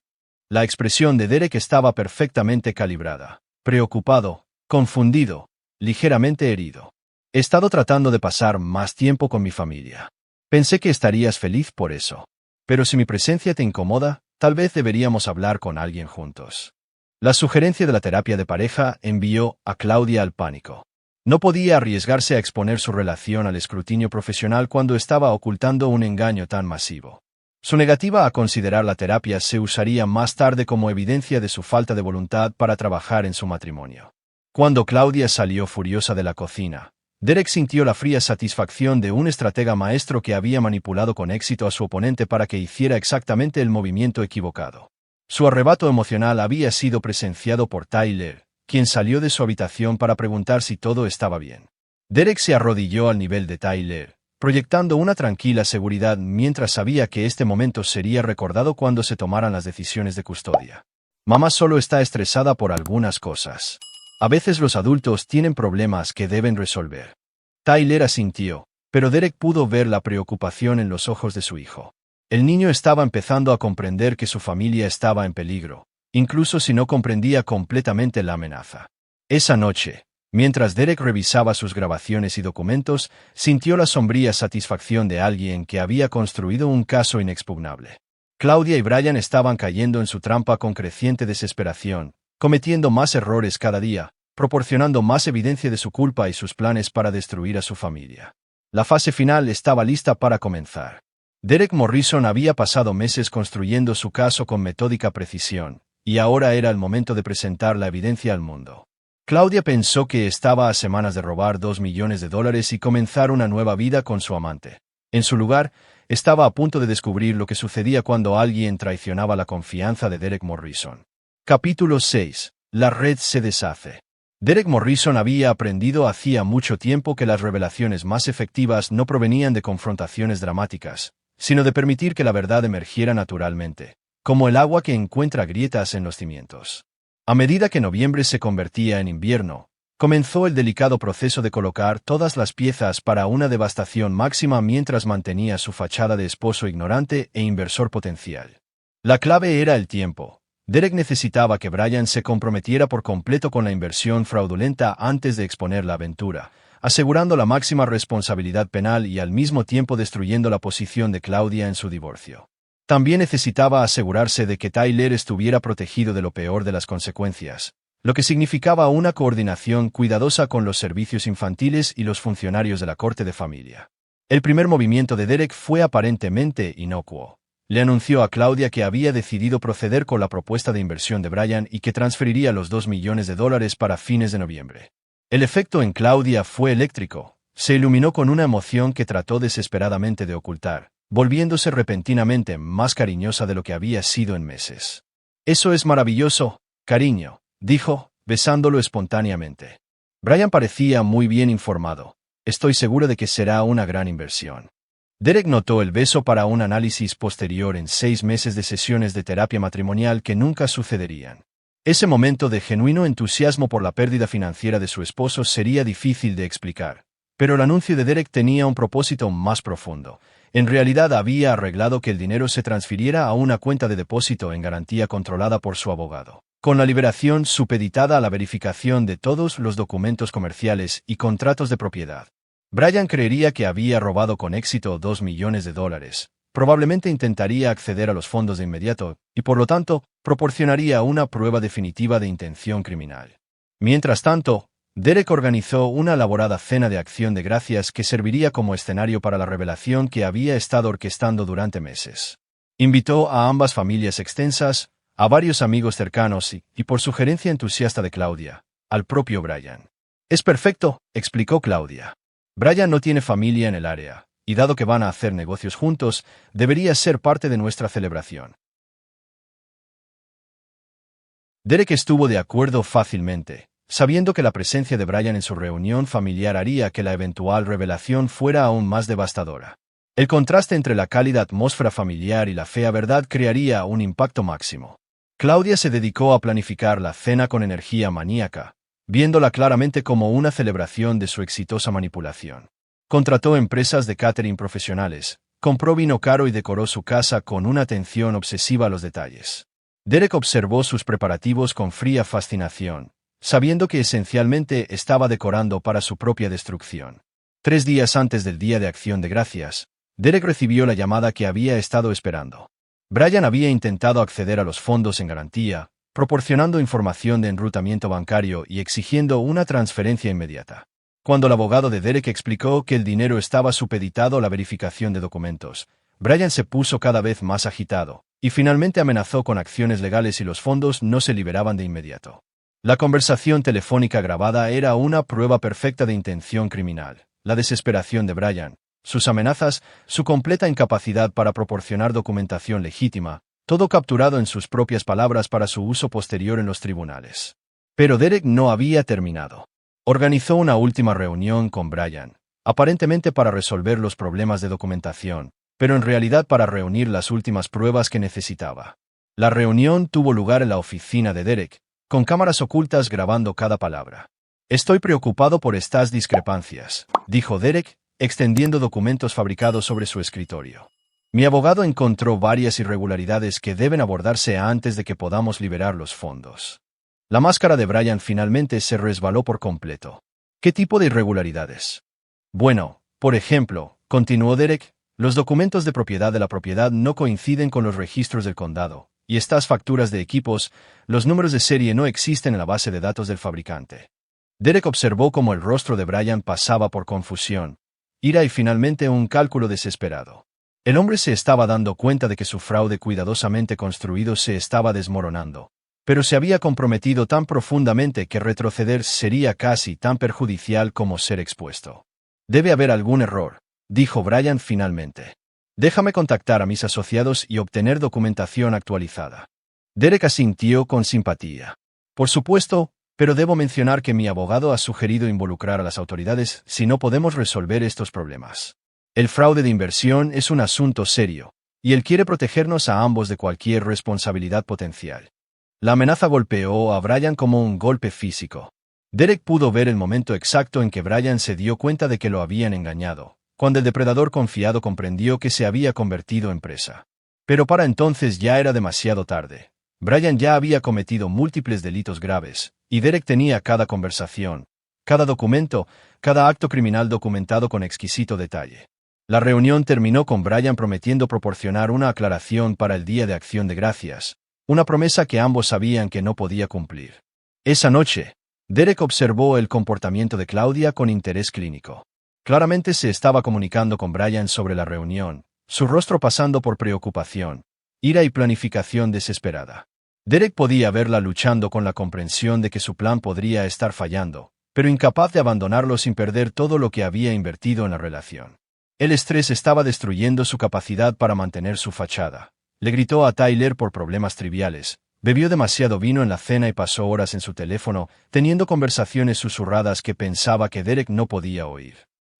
La expresión de Derek estaba perfectamente calibrada. Preocupado, confundido, ligeramente herido. «He estado tratando de pasar más tiempo con mi familia. Pensé que estarías feliz por eso. Pero si mi presencia te incomoda, tal vez deberíamos hablar con alguien juntos». La sugerencia de la terapia de pareja envió a Claudia al pánico. No podía arriesgarse a exponer su relación al escrutinio profesional cuando estaba ocultando un engaño tan masivo. Su negativa a considerar la terapia se usaría más tarde como evidencia de su falta de voluntad para trabajar en su matrimonio. Cuando Claudia salió furiosa de la cocina, Derek sintió la fría satisfacción de un estratega maestro que había manipulado con éxito a su oponente para que hiciera exactamente el movimiento equivocado. Su arrebato emocional había sido presenciado por Tyler, quien salió de su habitación para preguntar si todo estaba bien. Derek se arrodilló al nivel de Tyler, proyectando una tranquila seguridad mientras sabía que este momento sería recordado cuando se tomaran las decisiones de custodia. Mamá solo está estresada por algunas cosas. A veces los adultos tienen problemas que deben resolver. Tyler asintió, pero Derek pudo ver la preocupación en los ojos de su hijo. El niño estaba empezando a comprender que su familia estaba en peligro, incluso si no comprendía completamente la amenaza. Esa noche, mientras Derek revisaba sus grabaciones y documentos, sintió la sombría satisfacción de alguien que había construido un caso inexpugnable. Claudia y Brian estaban cayendo en su trampa con creciente desesperación, cometiendo más errores cada día, proporcionando más evidencia de su culpa y sus planes para destruir a su familia. La fase final estaba lista para comenzar. Derek Morrison había pasado meses construyendo su caso con metódica precisión, y ahora era el momento de presentar la evidencia al mundo. Claudia pensó que estaba a semanas de robar $2 millones y comenzar una nueva vida con su amante. En su lugar, estaba a punto de descubrir lo que sucedía cuando alguien traicionaba la confianza de Derek Morrison. Capítulo 6. La red se deshace. Derek Morrison había aprendido hacía mucho tiempo que las revelaciones más efectivas no provenían de confrontaciones dramáticas, sino de permitir que la verdad emergiera naturalmente, como el agua que encuentra grietas en los cimientos. A medida que noviembre se convertía en invierno, comenzó el delicado proceso de colocar todas las piezas para una devastación máxima mientras mantenía su fachada de esposo ignorante e inversor potencial. La clave era el tiempo. Derek necesitaba que Brian se comprometiera por completo con la inversión fraudulenta antes de exponer la aventura, asegurando la máxima responsabilidad penal y al mismo tiempo destruyendo la posición de Claudia en su divorcio. También necesitaba asegurarse de que Tyler estuviera protegido de lo peor de las consecuencias, lo que significaba una coordinación cuidadosa con los servicios infantiles y los funcionarios de la corte de familia. El primer movimiento de Derek fue aparentemente inocuo. Le anunció a Claudia que había decidido proceder con la propuesta de inversión de Brian y que transferiría los $2 millones para fines de noviembre. El efecto en Claudia fue eléctrico. Se iluminó con una emoción que trató desesperadamente de ocultar, volviéndose repentinamente más cariñosa de lo que había sido en meses. «Eso es maravilloso, cariño», dijo, besándolo espontáneamente. Brian parecía muy bien informado. «Estoy seguro de que será una gran inversión». Derek notó el beso para un análisis posterior en 6 meses de sesiones de terapia matrimonial que nunca sucederían. Ese momento de genuino entusiasmo por la pérdida financiera de su esposo sería difícil de explicar, pero el anuncio de Derek tenía un propósito más profundo. En realidad había arreglado que el dinero se transfiriera a una cuenta de depósito en garantía controlada por su abogado, con la liberación supeditada a la verificación de todos los documentos comerciales y contratos de propiedad. Brian creería que había robado con éxito $2 millones. Probablemente intentaría acceder a los fondos de inmediato, y por lo tanto, proporcionaría una prueba definitiva de intención criminal. Mientras tanto, Derek organizó una elaborada cena de acción de gracias que serviría como escenario para la revelación que había estado orquestando durante meses. Invitó a ambas familias extensas, a varios amigos cercanos y por sugerencia entusiasta de Claudia, al propio Brian. «Es perfecto», explicó Claudia. «Brian no tiene familia en el área, y dado que van a hacer negocios juntos, debería ser parte de nuestra celebración». Derek estuvo de acuerdo fácilmente, sabiendo que la presencia de Brian en su reunión familiar haría que la eventual revelación fuera aún más devastadora. El contraste entre la cálida atmósfera familiar y la fea verdad crearía un impacto máximo. Claudia se dedicó a planificar la cena con energía maníaca, viéndola claramente como una celebración de su exitosa manipulación. Contrató empresas de catering profesionales, compró vino caro y decoró su casa con una atención obsesiva a los detalles. Derek observó sus preparativos con fría fascinación, sabiendo que esencialmente estaba decorando para su propia destrucción. 3 días antes del Día de Acción de Gracias, Derek recibió la llamada que había estado esperando. Brian había intentado acceder a los fondos en garantía, proporcionando información de enrutamiento bancario y exigiendo una transferencia inmediata. Cuando el abogado de Derek explicó que el dinero estaba supeditado a la verificación de documentos, Brian se puso cada vez más agitado, y finalmente amenazó con acciones legales si los fondos no se liberaban de inmediato. La conversación telefónica grabada era una prueba perfecta de intención criminal. La desesperación de Brian, sus amenazas, su completa incapacidad para proporcionar documentación legítima, todo capturado en sus propias palabras para su uso posterior en los tribunales. Pero Derek no había terminado. Organizó una última reunión con Brian, aparentemente para resolver los problemas de documentación, pero en realidad para reunir las últimas pruebas que necesitaba. La reunión tuvo lugar en la oficina de Derek, con cámaras ocultas grabando cada palabra. «Estoy preocupado por estas discrepancias», dijo Derek, extendiendo documentos fabricados sobre su escritorio. «Mi abogado encontró varias irregularidades que deben abordarse antes de que podamos liberar los fondos». La máscara de Brian finalmente se resbaló por completo. ¿Qué tipo de irregularidades? Bueno, por ejemplo, continuó Derek, los documentos de propiedad de la propiedad no coinciden con los registros del condado, y estas facturas de equipos, los números de serie no existen en la base de datos del fabricante. Derek observó cómo el rostro de Brian pasaba por confusión, ira y finalmente un cálculo desesperado. El hombre se estaba dando cuenta de que su fraude cuidadosamente construido se estaba desmoronando, pero se había comprometido tan profundamente que retroceder sería casi tan perjudicial como ser expuesto. «Debe haber algún error», dijo Brian finalmente. «Déjame contactar a mis asociados y obtener documentación actualizada». Derek asintió con simpatía. «Por supuesto, pero debo mencionar que mi abogado ha sugerido involucrar a las autoridades si no podemos resolver estos problemas. El fraude de inversión es un asunto serio, y él quiere protegernos a ambos de cualquier responsabilidad potencial». La amenaza golpeó a Brian como un golpe físico. Derek pudo ver el momento exacto en que Brian se dio cuenta de que lo habían engañado, cuando el depredador confiado comprendió que se había convertido en presa. Pero para entonces ya era demasiado tarde. Brian ya había cometido múltiples delitos graves, y Derek tenía cada conversación, cada documento, cada acto criminal documentado con exquisito detalle. La reunión terminó con Brian prometiendo proporcionar una aclaración para el Día de Acción de Gracias, una promesa que ambos sabían que no podía cumplir. Esa noche, Derek observó el comportamiento de Claudia con interés clínico. Claramente se estaba comunicando con Brian sobre la reunión, su rostro pasando por preocupación, ira y planificación desesperada. Derek podía verla luchando con la comprensión de que su plan podría estar fallando, pero incapaz de abandonarlo sin perder todo lo que había invertido en la relación. El estrés estaba destruyendo su capacidad para mantener su fachada. Le gritó a Tyler por problemas triviales, bebió demasiado vino en la cena y pasó horas en su teléfono, teniendo conversaciones susurradas que pensaba que Derek no podía oír.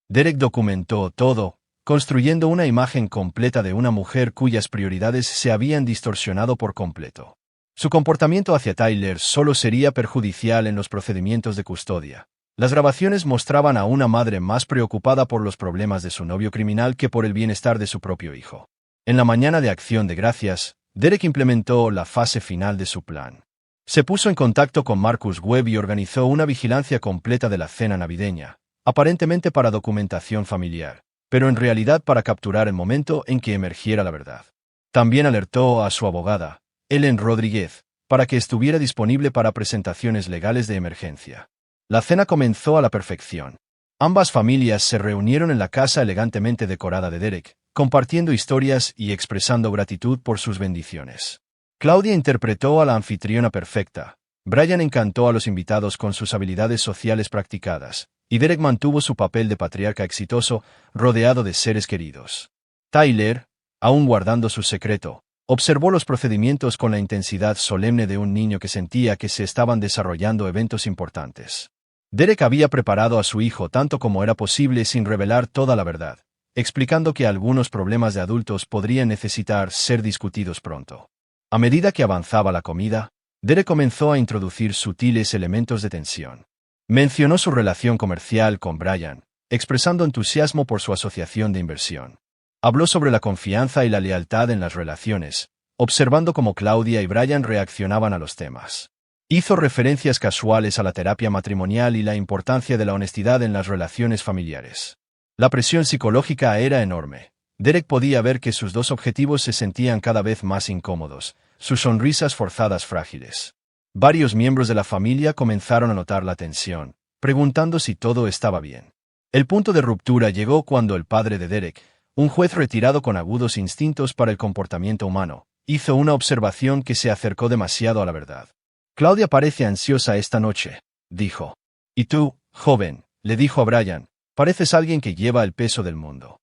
Derek documentó todo, construyendo una imagen completa de una mujer cuyas prioridades se habían distorsionado por completo. Su comportamiento hacia Tyler solo sería perjudicial en los procedimientos de custodia. Las grabaciones mostraban a una madre más preocupada por los problemas de su novio criminal que por el bienestar de su propio hijo. En la mañana de Acción de Gracias, Derek implementó la fase final de su plan. Se puso en contacto con Marcus Webb y organizó una vigilancia completa de la cena navideña, aparentemente para documentación familiar, pero en realidad para capturar el momento en que emergiera la verdad. También alertó a su abogada, Ellen Rodríguez, para que estuviera disponible para presentaciones legales de emergencia. La cena comenzó a la perfección. Ambas familias se reunieron en la casa elegantemente decorada de Derek, compartiendo historias y expresando gratitud por sus bendiciones. Claudia interpretó a la anfitriona perfecta, Brian encantó a los invitados con sus habilidades sociales practicadas, y Derek mantuvo su papel de patriarca exitoso, rodeado de seres queridos. Tyler, aún guardando su secreto, observó los procedimientos con la intensidad solemne de un niño que sentía que se estaban desarrollando eventos importantes. Derek había preparado a su hijo tanto como era posible sin revelar toda la verdad, explicando que algunos problemas de adultos podrían necesitar ser discutidos pronto. A medida que avanzaba la comida, Derek comenzó a introducir sutiles elementos de tensión. Mencionó su relación comercial con Brian, expresando entusiasmo por su asociación de inversión. Habló sobre la confianza y la lealtad en las relaciones, observando cómo Claudia y Brian reaccionaban a los temas. Hizo referencias casuales a la terapia matrimonial y la importancia de la honestidad en las relaciones familiares. La presión psicológica era enorme. Derek podía ver que sus dos objetivos se sentían cada vez más incómodos, sus sonrisas forzadas frágiles. Varios miembros de la familia comenzaron a notar la tensión, preguntando si todo estaba bien. El punto de ruptura llegó cuando el padre de Derek, un juez retirado con agudos instintos para el comportamiento humano, hizo una observación que se acercó demasiado a la verdad. «Claudia parece ansiosa esta noche», dijo. «Y tú, joven», le dijo a Brian, «pareces alguien que lleva el peso del mundo».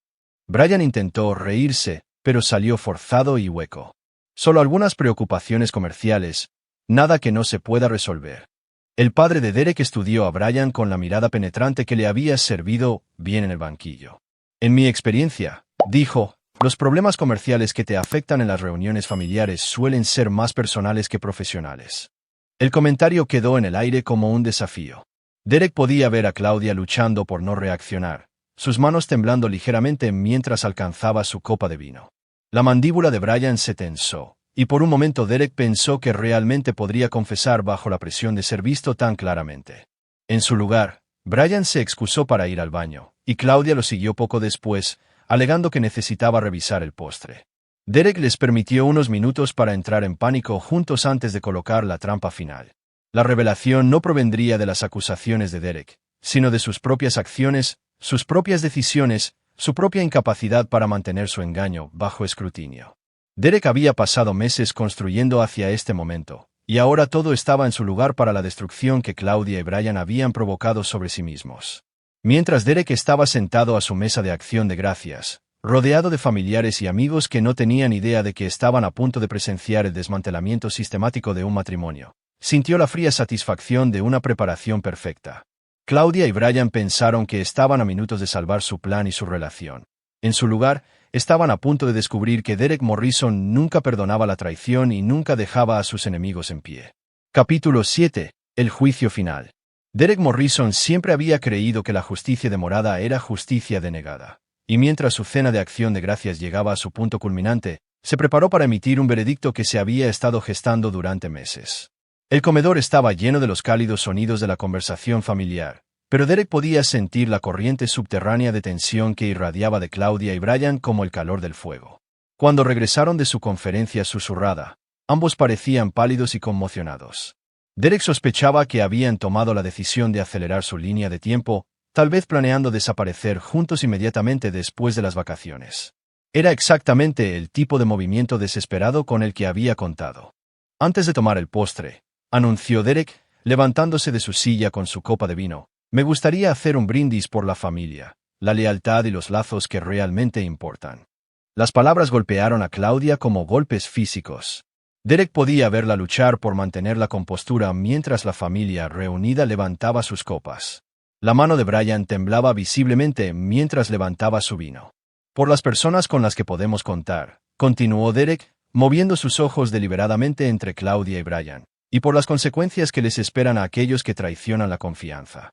Brian intentó reírse, pero salió forzado y hueco. Solo algunas preocupaciones comerciales, nada que no se pueda resolver. El padre de Derek estudió a Brian con la mirada penetrante que le había servido bien en el banquillo. En mi experiencia, dijo, los problemas comerciales que te afectan en las reuniones familiares suelen ser más personales que profesionales. El comentario quedó en el aire como un desafío. Derek podía ver a Claudia luchando por no reaccionar, sus manos temblando ligeramente mientras alcanzaba su copa de vino. La mandíbula de Brian se tensó, y por un momento Derek pensó que realmente podría confesar bajo la presión de ser visto tan claramente. En su lugar, Brian se excusó para ir al baño, y Claudia lo siguió poco después, alegando que necesitaba revisar el postre. Derek les permitió unos minutos para entrar en pánico juntos antes de colocar la trampa final. La revelación no provendría de las acusaciones de Derek, sino de sus propias acciones, sus propias decisiones, su propia incapacidad para mantener su engaño bajo escrutinio. Derek había pasado meses construyendo hacia este momento, y ahora todo estaba en su lugar para la destrucción que Claudia y Brian habían provocado sobre sí mismos. Mientras Derek estaba sentado a su mesa de acción de gracias, rodeado de familiares y amigos que no tenían idea de que estaban a punto de presenciar el desmantelamiento sistemático de un matrimonio, sintió la fría satisfacción de una preparación perfecta. Claudia y Brian pensaron que estaban a minutos de salvar su plan y su relación. En su lugar, estaban a punto de descubrir que Derek Morrison nunca perdonaba la traición y nunca dejaba a sus enemigos en pie. Capítulo 7. El juicio final. Derek Morrison siempre había creído que la justicia demorada era justicia denegada, y mientras su cena de acción de gracias llegaba a su punto culminante, se preparó para emitir un veredicto que se había estado gestando durante meses. El comedor estaba lleno de los cálidos sonidos de la conversación familiar, pero Derek podía sentir la corriente subterránea de tensión que irradiaba de Claudia y Brian como el calor del fuego. Cuando regresaron de su conferencia susurrada, ambos parecían pálidos y conmocionados. Derek sospechaba que habían tomado la decisión de acelerar su línea de tiempo, tal vez planeando desaparecer juntos inmediatamente después de las vacaciones. Era exactamente el tipo de movimiento desesperado con el que había contado. Antes de tomar el postre, anunció Derek, levantándose de su silla con su copa de vino, me gustaría hacer un brindis por la familia, la lealtad y los lazos que realmente importan. Las palabras golpearon a Claudia como golpes físicos. Derek podía verla luchar por mantener la compostura mientras la familia reunida levantaba sus copas. La mano de Brian temblaba visiblemente mientras levantaba su vino. Por las personas con las que podemos contar, continuó Derek, moviendo sus ojos deliberadamente entre Claudia y Brian, y por las consecuencias que les esperan a aquellos que traicionan la confianza.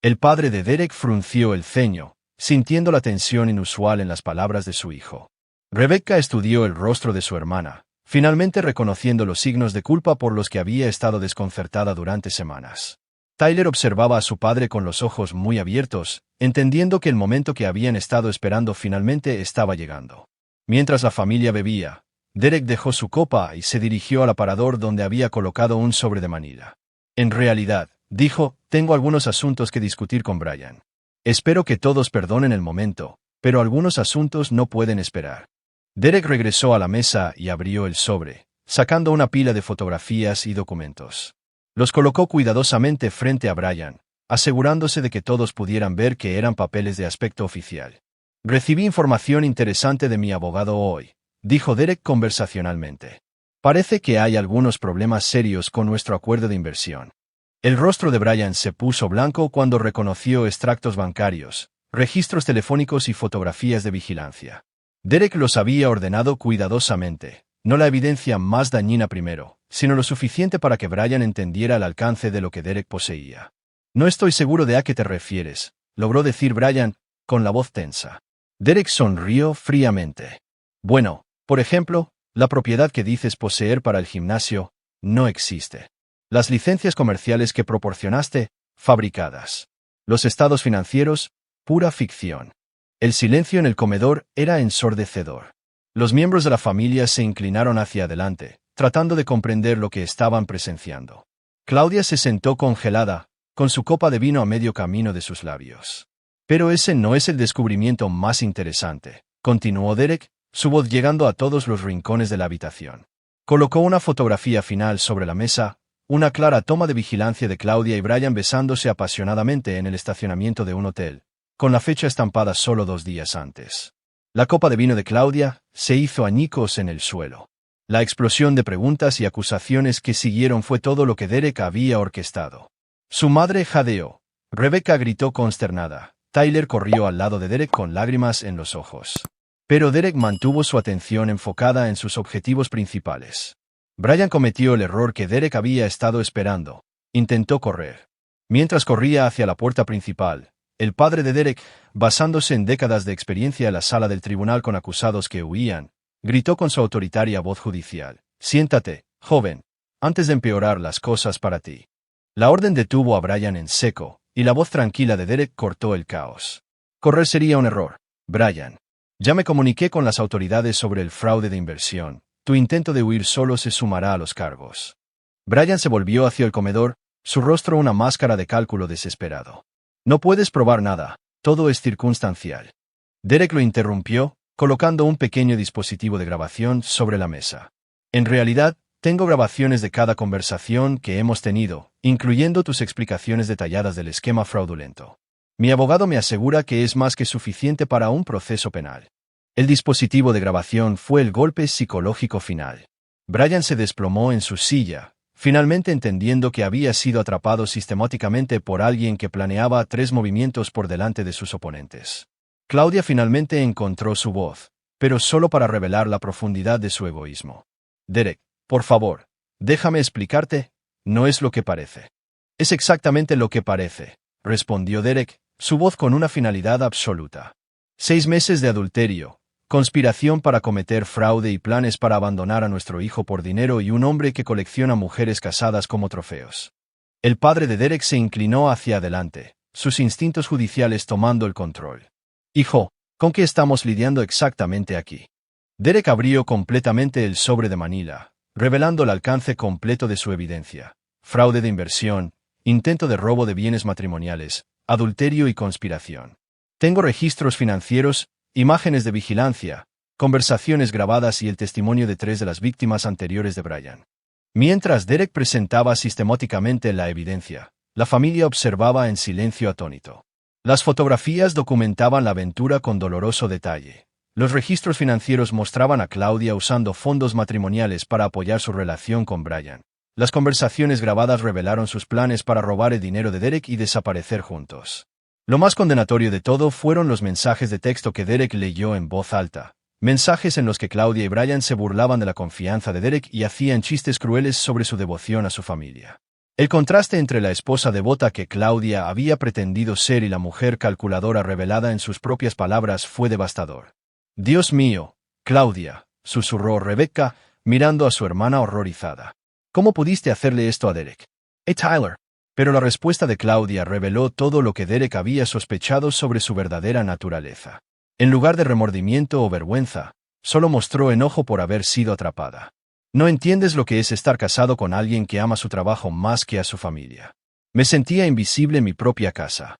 El padre de Derek frunció el ceño, sintiendo la tensión inusual en las palabras de su hijo. Rebecca estudió el rostro de su hermana, finalmente reconociendo los signos de culpa por los que había estado desconcertada durante semanas. Tyler observaba a su padre con los ojos muy abiertos, entendiendo que el momento que habían estado esperando finalmente estaba llegando. Mientras la familia bebía, Derek dejó su copa y se dirigió al aparador donde había colocado un sobre de Manila. En realidad, dijo, tengo algunos asuntos que discutir con Brian. Espero que todos perdonen el momento, pero algunos asuntos no pueden esperar. Derek regresó a la mesa y abrió el sobre, sacando una pila de fotografías y documentos. Los colocó cuidadosamente frente a Brian, asegurándose de que todos pudieran ver que eran papeles de aspecto oficial. Recibí información interesante de mi abogado hoy, dijo Derek conversacionalmente. Parece que hay algunos problemas serios con nuestro acuerdo de inversión. El rostro de Brian se puso blanco cuando reconoció extractos bancarios, registros telefónicos y fotografías de vigilancia. Derek los había ordenado cuidadosamente, no la evidencia más dañina primero, sino lo suficiente para que Brian entendiera el alcance de lo que Derek poseía. No estoy seguro de a qué te refieres, logró decir Brian, con la voz tensa. Derek sonrió fríamente. Bueno, por ejemplo, la propiedad que dices poseer para el gimnasio, no existe. Las licencias comerciales que proporcionaste, fabricadas. Los estados financieros, pura ficción. El silencio en el comedor era ensordecedor. Los miembros de la familia se inclinaron hacia adelante, tratando de comprender lo que estaban presenciando. Claudia se sentó congelada, con su copa de vino a medio camino de sus labios. Pero ese no es el descubrimiento más interesante, continuó Derek, su voz llegando a todos los rincones de la habitación. Colocó una fotografía final sobre la mesa, una clara toma de vigilancia de Claudia y Brian besándose apasionadamente en el estacionamiento de un hotel, con la fecha estampada solo 2 días antes. La copa de vino de Claudia se hizo añicos en el suelo. La explosión de preguntas y acusaciones que siguieron fue todo lo que Derek había orquestado. Su madre jadeó. Rebecca gritó consternada. Tyler corrió al lado de Derek con lágrimas en los ojos. Pero Derek mantuvo su atención enfocada en sus objetivos principales. Brian cometió el error que Derek había estado esperando. Intentó correr. Mientras corría hacia la puerta principal, el padre de Derek, basándose en décadas de experiencia en la sala del tribunal con acusados que huían, gritó con su autoritaria voz judicial: «Siéntate, joven, antes de empeorar las cosas para ti». La orden detuvo a Brian en seco, y la voz tranquila de Derek cortó el caos. «Correr sería un error, Brian. Ya me comuniqué con las autoridades sobre el fraude de inversión. Tu intento de huir solo se sumará a los cargos». Brian se volvió hacia el comedor, su rostro una máscara de cálculo desesperado. «No puedes probar nada, todo es circunstancial». Derek lo interrumpió, colocando un pequeño dispositivo de grabación sobre la mesa. «En realidad, tengo grabaciones de cada conversación que hemos tenido, incluyendo tus explicaciones detalladas del esquema fraudulento. Mi abogado me asegura que es más que suficiente para un proceso penal». El dispositivo de grabación fue el golpe psicológico final. Brian se desplomó en su silla, finalmente entendiendo que había sido atrapado sistemáticamente por alguien que planeaba 3 movimientos por delante de sus oponentes. Claudia finalmente encontró su voz, pero solo para revelar la profundidad de su egoísmo. «Derek, por favor, déjame explicarte, no es lo que parece». «Es exactamente lo que parece», respondió Derek, su voz con una finalidad absoluta. 6 meses de adulterio, conspiración para cometer fraude y planes para abandonar a nuestro hijo por dinero y un hombre que colecciona mujeres casadas como trofeos. El padre de Derek se inclinó hacia adelante, sus instintos judiciales tomando el control. «Hijo, ¿con qué estamos lidiando exactamente aquí?» Derek abrió completamente el sobre de Manila, revelando el alcance completo de su evidencia: fraude de inversión, intento de robo de bienes matrimoniales, adulterio y conspiración. Tengo registros financieros, imágenes de vigilancia, conversaciones grabadas y el testimonio de 3 de las víctimas anteriores de Brian. Mientras Derek presentaba sistemáticamente la evidencia, la familia observaba en silencio atónito. Las fotografías documentaban la aventura con doloroso detalle. Los registros financieros mostraban a Claudia usando fondos matrimoniales para apoyar su relación con Brian. Las conversaciones grabadas revelaron sus planes para robar el dinero de Derek y desaparecer juntos. Lo más condenatorio de todo fueron los mensajes de texto que Derek leyó en voz alta. Mensajes en los que Claudia y Brian se burlaban de la confianza de Derek y hacían chistes crueles sobre su devoción a su familia. El contraste entre la esposa devota que Claudia había pretendido ser y la mujer calculadora revelada en sus propias palabras fue devastador. «Dios mío, Claudia», susurró Rebecca, mirando a su hermana horrorizada. «¿Cómo pudiste hacerle esto a Derek?» Tyler». Pero la respuesta de Claudia reveló todo lo que Derek había sospechado sobre su verdadera naturaleza. En lugar de remordimiento o vergüenza, solo mostró enojo por haber sido atrapada. «No entiendes lo que es estar casado con alguien que ama su trabajo más que a su familia. Me sentía invisible en mi propia casa».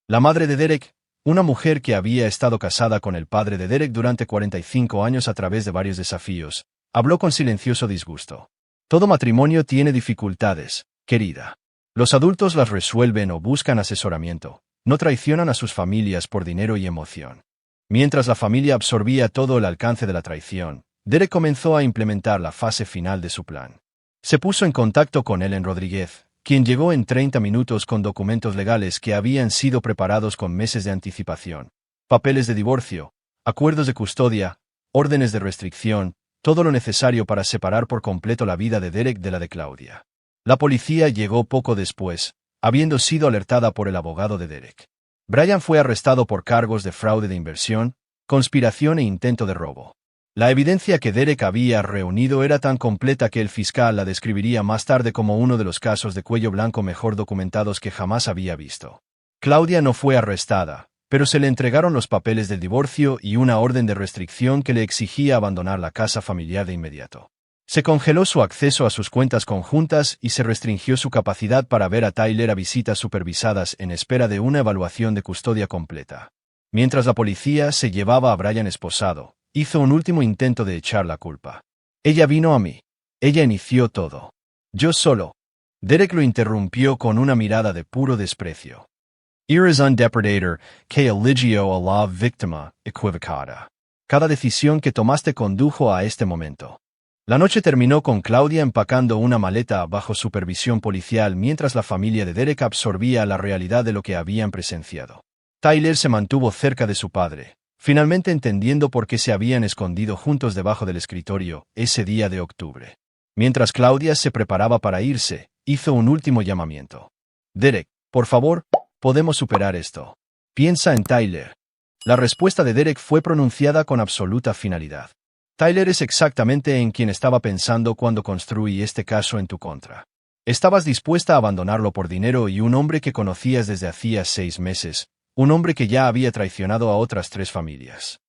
La madre de Derek, una mujer que había estado casada con el padre de Derek durante 45 años a través de varios desafíos, habló con silencioso disgusto. «Todo matrimonio tiene dificultades, querida. Los adultos las resuelven o buscan asesoramiento, no traicionan a sus familias por dinero y emoción». Mientras la familia absorbía todo el alcance de la traición, Derek comenzó a implementar la fase final de su plan. Se puso en contacto con Ellen Rodríguez, quien llegó en 30 minutos con documentos legales que habían sido preparados con meses de anticipación: papeles de divorcio, acuerdos de custodia, órdenes de restricción, todo lo necesario para separar por completo la vida de Derek de la de Claudia. La policía llegó poco después, habiendo sido alertada por el abogado de Derek. Brian fue arrestado por cargos de fraude de inversión, conspiración e intento de robo. La evidencia que Derek había reunido era tan completa que el fiscal la describiría más tarde como uno de los casos de cuello blanco mejor documentados que jamás había visto. Claudia no fue arrestada, pero se le entregaron los papeles del divorcio y una orden de restricción que le exigía abandonar la casa familiar de inmediato. Se congeló su acceso a sus cuentas conjuntas y se restringió su capacidad para ver a Tyler a visitas supervisadas en espera de una evaluación de custodia completa. Mientras la policía se llevaba a Brian esposado, hizo un último intento de echar la culpa. «Ella vino a mí. Ella inició todo. Yo solo». Derek lo interrumpió con una mirada de puro desprecio. «Eres un depredador que eligió a la víctima equivocada. Cada decisión que tomaste condujo a este momento». La noche terminó con Claudia empacando una maleta bajo supervisión policial mientras la familia de Derek absorbía la realidad de lo que habían presenciado. Tyler se mantuvo cerca de su padre, finalmente entendiendo por qué se habían escondido juntos debajo del escritorio ese día de octubre. Mientras Claudia se preparaba para irse, hizo un último llamamiento. Derek, por favor, podemos superar esto. Piensa en Tyler. La respuesta de Derek fue pronunciada con absoluta finalidad. Tyler es exactamente en quien estaba pensando cuando construí este caso en tu contra. Estabas dispuesta a abandonarlo por dinero y un hombre que conocías desde hacía 6 meses, un hombre que ya había traicionado a otras 3 familias.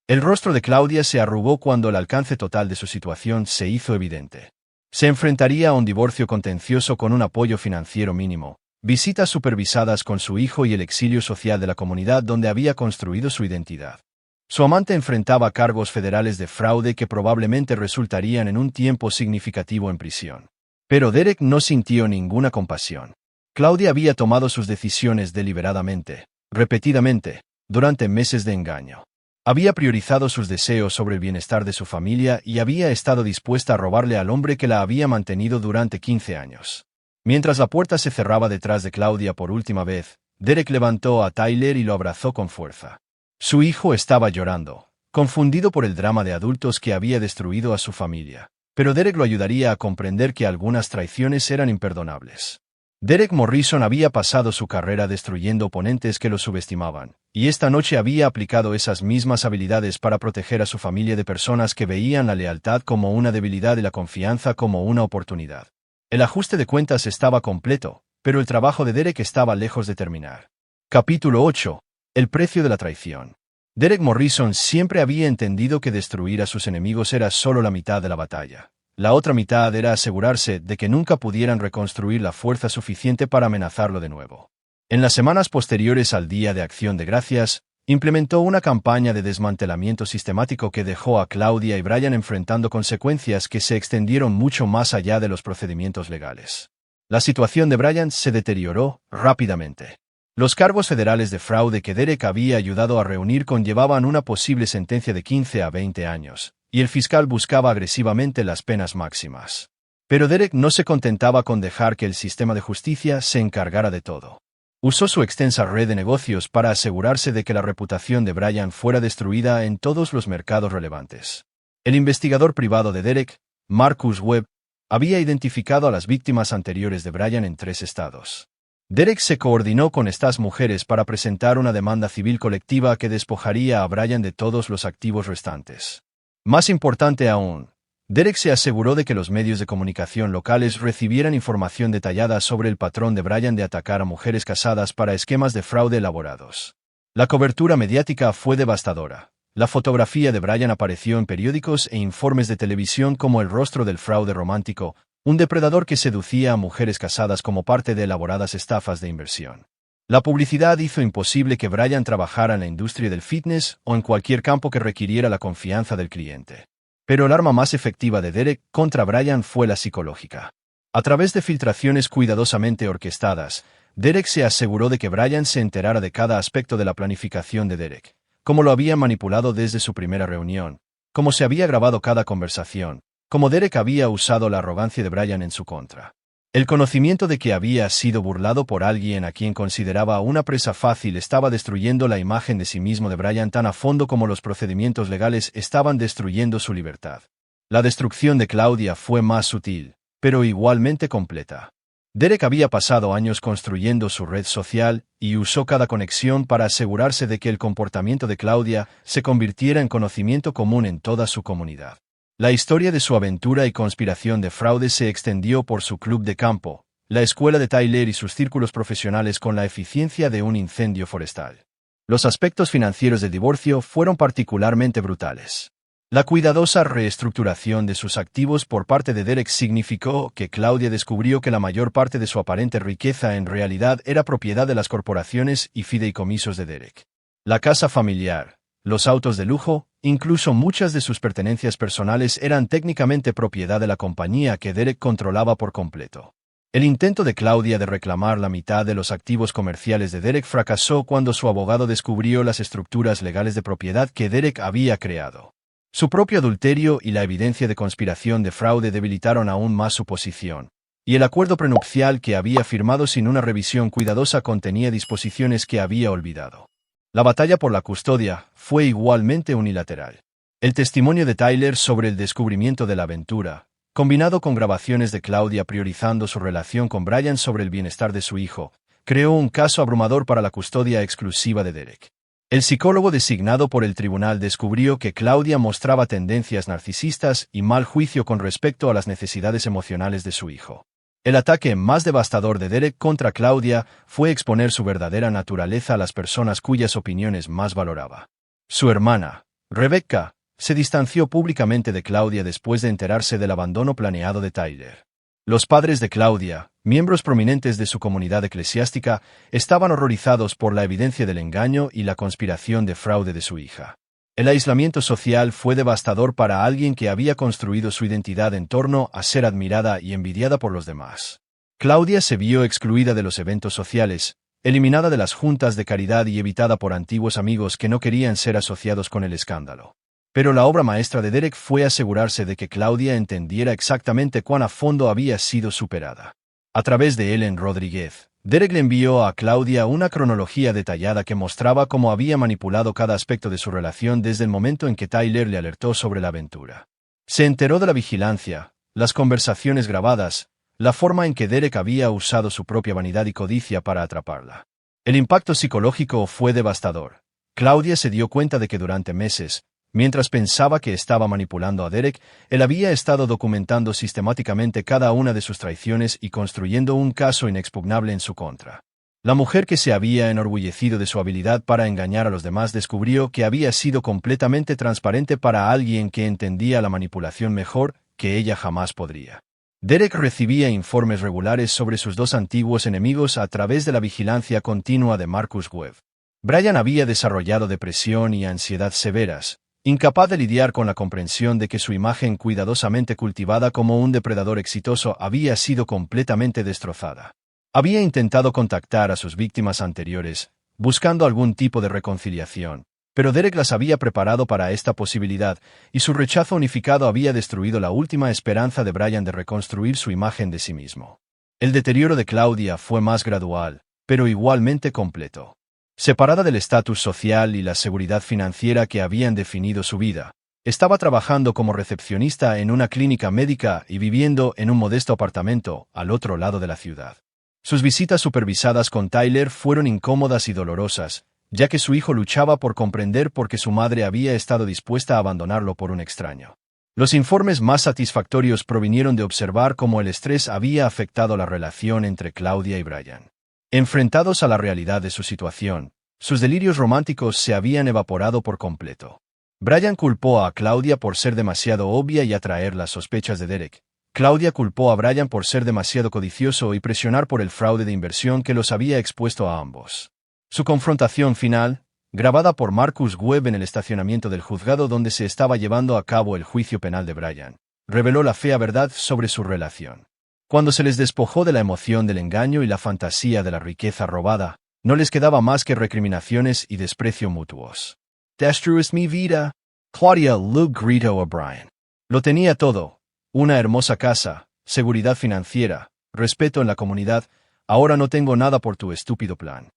El rostro de Claudia se arrugó cuando el alcance total de su situación se hizo evidente. Se enfrentaría a un divorcio contencioso con un apoyo financiero mínimo, visitas supervisadas con su hijo y el exilio social de la comunidad donde había construido su identidad. Su amante enfrentaba cargos federales de fraude que probablemente resultarían en un tiempo significativo en prisión. Pero Derek no sintió ninguna compasión. Claudia había tomado sus decisiones deliberadamente, repetidamente, durante meses de engaño. Había priorizado sus deseos sobre el bienestar de su familia y había estado dispuesta a robarle al hombre que la había mantenido durante 15 años. Mientras la puerta se cerraba detrás de Claudia por última vez, Derek levantó a Tyler y lo abrazó con fuerza. Su hijo estaba llorando, confundido por el drama de adultos que había destruido a su familia, pero Derek lo ayudaría a comprender que algunas traiciones eran imperdonables. Derek Morrison había pasado su carrera destruyendo oponentes que lo subestimaban, y esta noche había aplicado esas mismas habilidades para proteger a su familia de personas que veían la lealtad como una debilidad y la confianza como una oportunidad. El ajuste de cuentas estaba completo, pero el trabajo de Derek estaba lejos de terminar. Capítulo 8. El precio de la traición. Derek Morrison siempre había entendido que destruir a sus enemigos era solo la mitad de la batalla. La otra mitad era asegurarse de que nunca pudieran reconstruir la fuerza suficiente para amenazarlo de nuevo. En las semanas posteriores al Día de Acción de Gracias, implementó una campaña de desmantelamiento sistemático que dejó a Claudia y Brian enfrentando consecuencias que se extendieron mucho más allá de los procedimientos legales. La situación de Brian se deterioró rápidamente. Los cargos federales de fraude que Derek había ayudado a reunir conllevaban una posible sentencia de 15 a 20 años, y el fiscal buscaba agresivamente las penas máximas. Pero Derek no se contentaba con dejar que el sistema de justicia se encargara de todo. Usó su extensa red de negocios para asegurarse de que la reputación de Brian fuera destruida en todos los mercados relevantes. El investigador privado de Derek, Marcus Webb, había identificado a las víctimas anteriores de Brian en 3 estados. Derek se coordinó con estas mujeres para presentar una demanda civil colectiva que despojaría a Brian de todos los activos restantes. Más importante aún, Derek se aseguró de que los medios de comunicación locales recibieran información detallada sobre el patrón de Brian de atacar a mujeres casadas para esquemas de fraude elaborados. La cobertura mediática fue devastadora. La fotografía de Brian apareció en periódicos e informes de televisión como el rostro del fraude romántico, un depredador que seducía a mujeres casadas como parte de elaboradas estafas de inversión. La publicidad hizo imposible que Brian trabajara en la industria del fitness o en cualquier campo que requiriera la confianza del cliente. Pero el arma más efectiva de Derek contra Brian fue la psicológica. A través de filtraciones cuidadosamente orquestadas, Derek se aseguró de que Brian se enterara de cada aspecto de la planificación de Derek, cómo lo había manipulado desde su primera reunión, cómo se había grabado cada conversación, cómo Derek había usado la arrogancia de Brian en su contra. El conocimiento de que había sido burlado por alguien a quien consideraba una presa fácil estaba destruyendo la imagen de sí mismo de Brian tan a fondo como los procedimientos legales estaban destruyendo su libertad. La destrucción de Claudia fue más sutil, pero igualmente completa. Derek había pasado años construyendo su red social y usó cada conexión para asegurarse de que el comportamiento de Claudia se convirtiera en conocimiento común en toda su comunidad. La historia de su aventura y conspiración de fraude se extendió por su club de campo, la escuela de Tyler y sus círculos profesionales con la eficiencia de un incendio forestal. Los aspectos financieros del divorcio fueron particularmente brutales. La cuidadosa reestructuración de sus activos por parte de Derek significó que Claudia descubrió que la mayor parte de su aparente riqueza en realidad era propiedad de las corporaciones y fideicomisos de Derek. La casa familiar, los autos de lujo, incluso muchas de sus pertenencias personales eran técnicamente propiedad de la compañía que Derek controlaba por completo. El intento de Claudia de reclamar la mitad de los activos comerciales de Derek fracasó cuando su abogado descubrió las estructuras legales de propiedad que Derek había creado. Su propio adulterio y la evidencia de conspiración de fraude debilitaron aún más su posición, y el acuerdo prenupcial que había firmado sin una revisión cuidadosa contenía disposiciones que había olvidado. La batalla por la custodia fue igualmente unilateral. El testimonio de Tyler sobre el descubrimiento de la aventura, combinado con grabaciones de Claudia priorizando su relación con Brian sobre el bienestar de su hijo, creó un caso abrumador para la custodia exclusiva de Derek. El psicólogo designado por el tribunal descubrió que Claudia mostraba tendencias narcisistas y mal juicio con respecto a las necesidades emocionales de su hijo. El ataque más devastador de Derek contra Claudia fue exponer su verdadera naturaleza a las personas cuyas opiniones más valoraba. Su hermana, Rebecca, se distanció públicamente de Claudia después de enterarse del abandono planeado de Tyler. Los padres de Claudia, miembros prominentes de su comunidad eclesiástica, estaban horrorizados por la evidencia del engaño y la conspiración de fraude de su hija. El aislamiento social fue devastador para alguien que había construido su identidad en torno a ser admirada y envidiada por los demás. Claudia se vio excluida de los eventos sociales, eliminada de las juntas de caridad y evitada por antiguos amigos que no querían ser asociados con el escándalo. Pero la obra maestra de Derek fue asegurarse de que Claudia entendiera exactamente cuán a fondo había sido superada. A través de Ellen Rodríguez, Derek le envió a Claudia una cronología detallada que mostraba cómo había manipulado cada aspecto de su relación desde el momento en que Tyler le alertó sobre la aventura. Se enteró de la vigilancia, las conversaciones grabadas, la forma en que Derek había usado su propia vanidad y codicia para atraparla. El impacto psicológico fue devastador. Claudia se dio cuenta de que durante meses, mientras pensaba que estaba manipulando a Derek, él había estado documentando sistemáticamente cada una de sus traiciones y construyendo un caso inexpugnable en su contra. La mujer que se había enorgullecido de su habilidad para engañar a los demás descubrió que había sido completamente transparente para alguien que entendía la manipulación mejor que ella jamás podría. Derek recibía informes regulares sobre sus dos antiguos enemigos a través de la vigilancia continua de Marcus Webb. Brian había desarrollado depresión y ansiedad severas, incapaz de lidiar con la comprensión de que su imagen cuidadosamente cultivada como un depredador exitoso había sido completamente destrozada. Había intentado contactar a sus víctimas anteriores, buscando algún tipo de reconciliación, pero Derek las había preparado para esta posibilidad, y su rechazo unificado había destruido la última esperanza de Brian de reconstruir su imagen de sí mismo. El deterioro de Claudia fue más gradual, pero igualmente completo. Separada del estatus social y la seguridad financiera que habían definido su vida, estaba trabajando como recepcionista en una clínica médica y viviendo en un modesto apartamento al otro lado de la ciudad. Sus visitas supervisadas con Tyler fueron incómodas y dolorosas, ya que su hijo luchaba por comprender por qué su madre había estado dispuesta a abandonarlo por un extraño. Los informes más satisfactorios provinieron de observar cómo el estrés había afectado la relación entre Claudia y Brian. Enfrentados a la realidad de su situación, sus delirios románticos se habían evaporado por completo. Brian culpó a Claudia por ser demasiado obvia y atraer las sospechas de Derek. Claudia culpó a Brian por ser demasiado codicioso y presionar por el fraude de inversión que los había expuesto a ambos. Su confrontación final, grabada por Marcus Webb en el estacionamiento del juzgado donde se estaba llevando a cabo el juicio penal de Brian, reveló la fea verdad sobre su relación. Cuando se les despojó de la emoción del engaño y la fantasía de la riqueza robada, no les quedaba más que recriminaciones y desprecio mutuos. «Destruiste mi vida», Claudia le gritó a Brian. Lo tenía todo: una hermosa casa, seguridad financiera, respeto en la comunidad. Ahora no tengo nada por tu estúpido plan.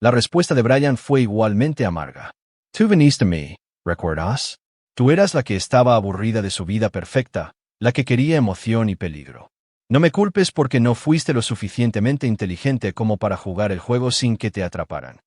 La respuesta de Brian fue igualmente amarga. «Tú viniste a mí, ¿recuerdas? Tú eras la que estaba aburrida de su vida perfecta, la que quería emoción y peligro. No me culpes porque no fuiste lo suficientemente inteligente como para jugar el juego sin que te atraparan».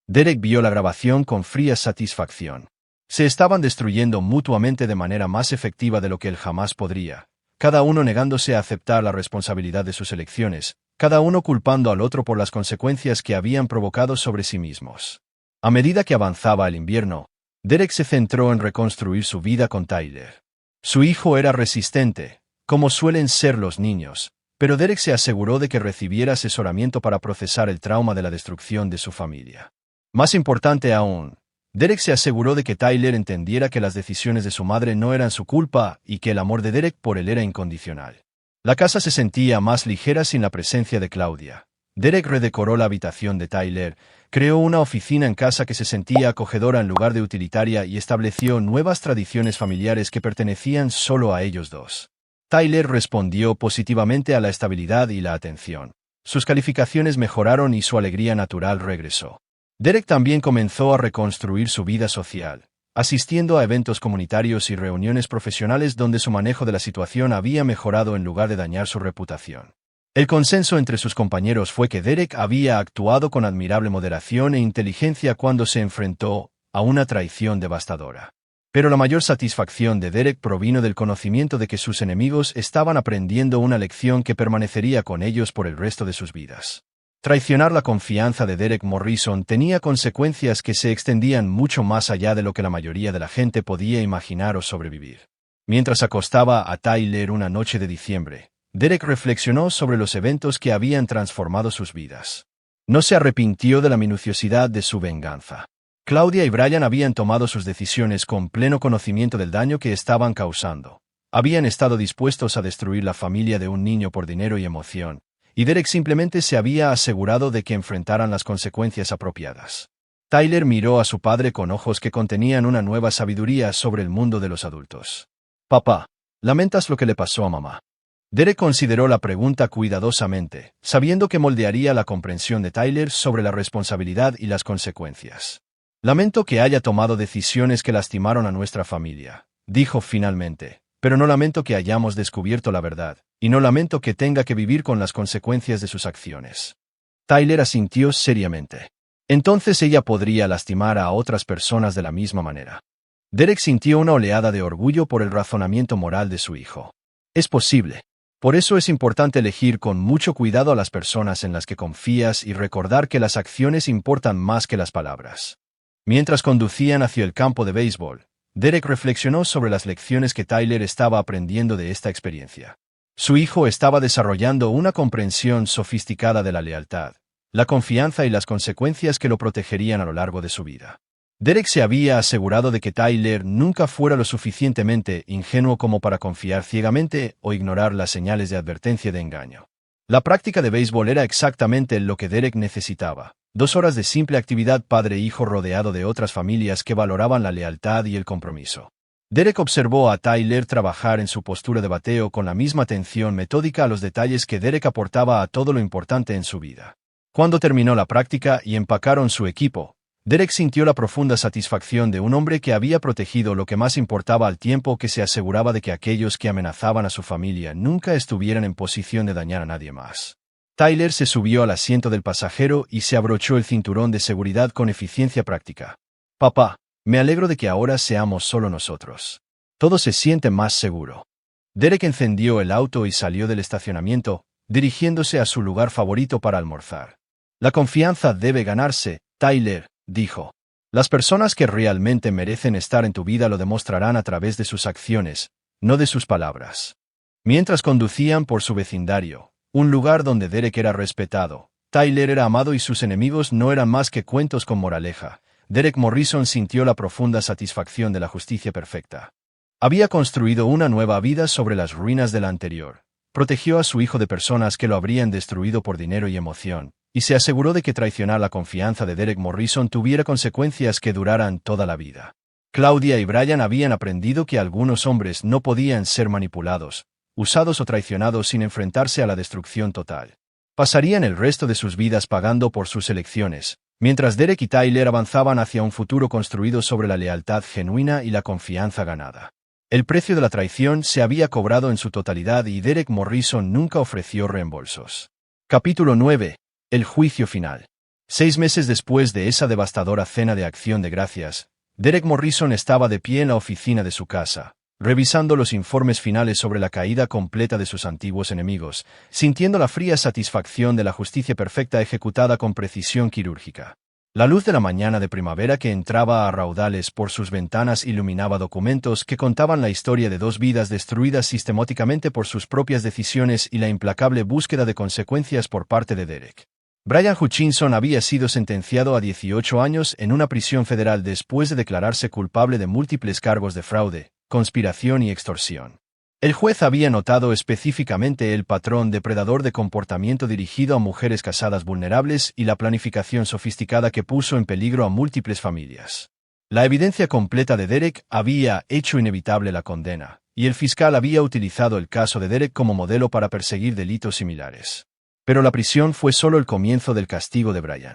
Derek vio la grabación con fría satisfacción. Se estaban destruyendo mutuamente de manera más efectiva de lo que él jamás podría, cada uno negándose a aceptar la responsabilidad de sus elecciones, cada uno culpando al otro por las consecuencias que habían provocado sobre sí mismos. A medida que avanzaba el invierno, Derek se centró en reconstruir su vida con Tyler. Su hijo era resistente, como suelen ser los niños, pero Derek se aseguró de que recibiera asesoramiento para procesar el trauma de la destrucción de su familia. Más importante aún, Derek se aseguró de que Tyler entendiera que las decisiones de su madre no eran su culpa y que el amor de Derek por él era incondicional. La casa se sentía más ligera sin la presencia de Claudia, Derek redecoró la habitación de Tyler, creó una oficina en casa que se sentía acogedora en lugar de utilitaria y estableció nuevas tradiciones familiares que pertenecían solo a ellos dos. Tyler respondió positivamente a la estabilidad y la atención. Sus calificaciones mejoraron y su alegría natural regresó. Derek también comenzó a reconstruir su vida social, asistiendo a eventos comunitarios y reuniones profesionales donde su manejo de la situación había mejorado en lugar de dañar su reputación. El consenso entre sus compañeros fue que Derek había actuado con admirable moderación e inteligencia cuando se enfrentó a una traición devastadora. Pero la mayor satisfacción de Derek provino del conocimiento de que sus enemigos estaban aprendiendo una lección que permanecería con ellos por el resto de sus vidas. Traicionar la confianza de Derek Morrison tenía consecuencias que se extendían mucho más allá de lo que la mayoría de la gente podía imaginar o sobrevivir. Mientras acostaba a Tyler una noche de diciembre, Derek reflexionó sobre los eventos que habían transformado sus vidas. No se arrepintió de la minuciosidad de su venganza. Claudia y Brian habían tomado sus decisiones con pleno conocimiento del daño que estaban causando. Habían estado dispuestos a destruir la familia de un niño por dinero y emoción, y Derek simplemente se había asegurado de que enfrentaran las consecuencias apropiadas. Tyler miró a su padre con ojos que contenían una nueva sabiduría sobre el mundo de los adultos. «Papá, ¿lamentas lo que le pasó a mamá?» Derek consideró la pregunta cuidadosamente, sabiendo que moldearía la comprensión de Tyler sobre la responsabilidad y las consecuencias. «Lamento que haya tomado decisiones que lastimaron a nuestra familia», dijo finalmente, «pero no lamento que hayamos descubierto la verdad, y no lamento que tenga que vivir con las consecuencias de sus acciones». Tyler asintió seriamente. Entonces ella podría lastimar a otras personas de la misma manera. Derek sintió una oleada de orgullo por el razonamiento moral de su hijo. Es posible. Por eso es importante elegir con mucho cuidado a las personas en las que confías y recordar que las acciones importan más que las palabras. Mientras conducían hacia el campo de béisbol, Derek reflexionó sobre las lecciones que Tyler estaba aprendiendo de esta experiencia. Su hijo estaba desarrollando una comprensión sofisticada de la lealtad, la confianza y las consecuencias que lo protegerían a lo largo de su vida. Derek se había asegurado de que Tyler nunca fuera lo suficientemente ingenuo como para confiar ciegamente o ignorar las señales de advertencia de engaño. La práctica de béisbol era exactamente lo que Derek necesitaba. 2 horas de simple actividad padre-hijo rodeado de otras familias que valoraban la lealtad y el compromiso. Derek observó a Tyler trabajar en su postura de bateo con la misma atención metódica a los detalles que Derek aportaba a todo lo importante en su vida. Cuando terminó la práctica y empacaron su equipo, Derek sintió la profunda satisfacción de un hombre que había protegido lo que más importaba al tiempo que se aseguraba de que aquellos que amenazaban a su familia nunca estuvieran en posición de dañar a nadie más. Tyler se subió al asiento del pasajero y se abrochó el cinturón de seguridad con eficiencia práctica. «Papá, me alegro de que ahora seamos solo nosotros. Todo se siente más seguro». Derek encendió el auto y salió del estacionamiento, dirigiéndose a su lugar favorito para almorzar. «La confianza debe ganarse, Tyler», dijo. «Las personas que realmente merecen estar en tu vida lo demostrarán a través de sus acciones, no de sus palabras». Mientras conducían por su vecindario, un lugar donde Derek era respetado, Tyler era amado y sus enemigos no eran más que cuentos con moraleja, Derek Morrison sintió la profunda satisfacción de la justicia perfecta. Había construido una nueva vida sobre las ruinas de la anterior, protegió a su hijo de personas que lo habrían destruido por dinero y emoción, y se aseguró de que traicionar la confianza de Derek Morrison tuviera consecuencias que duraran toda la vida. Claudia y Brian habían aprendido que algunos hombres no podían ser manipulados, usados o traicionados sin enfrentarse a la destrucción total. Pasarían el resto de sus vidas pagando por sus elecciones, mientras Derek y Tyler avanzaban hacia un futuro construido sobre la lealtad genuina y la confianza ganada. El precio de la traición se había cobrado en su totalidad y Derek Morrison nunca ofreció reembolsos. Capítulo 9. El juicio final. 6 meses después de esa devastadora cena de acción de gracias, Derek Morrison estaba de pie en la oficina de su casa, revisando los informes finales sobre la caída completa de sus antiguos enemigos, sintiendo la fría satisfacción de la justicia perfecta ejecutada con precisión quirúrgica. La luz de la mañana de primavera que entraba a raudales por sus ventanas iluminaba documentos que contaban la historia de 2 vidas destruidas sistemáticamente por sus propias decisiones y la implacable búsqueda de consecuencias por parte de Derek. Brian Hutchinson había sido sentenciado a 18 años en una prisión federal después de declararse culpable de múltiples cargos de fraude, conspiración y extorsión. El juez había notado específicamente el patrón depredador de comportamiento dirigido a mujeres casadas vulnerables y la planificación sofisticada que puso en peligro a múltiples familias. La evidencia completa de Derek había hecho inevitable la condena, y el fiscal había utilizado el caso de Derek como modelo para perseguir delitos similares. Pero la prisión fue solo el comienzo del castigo de Brian.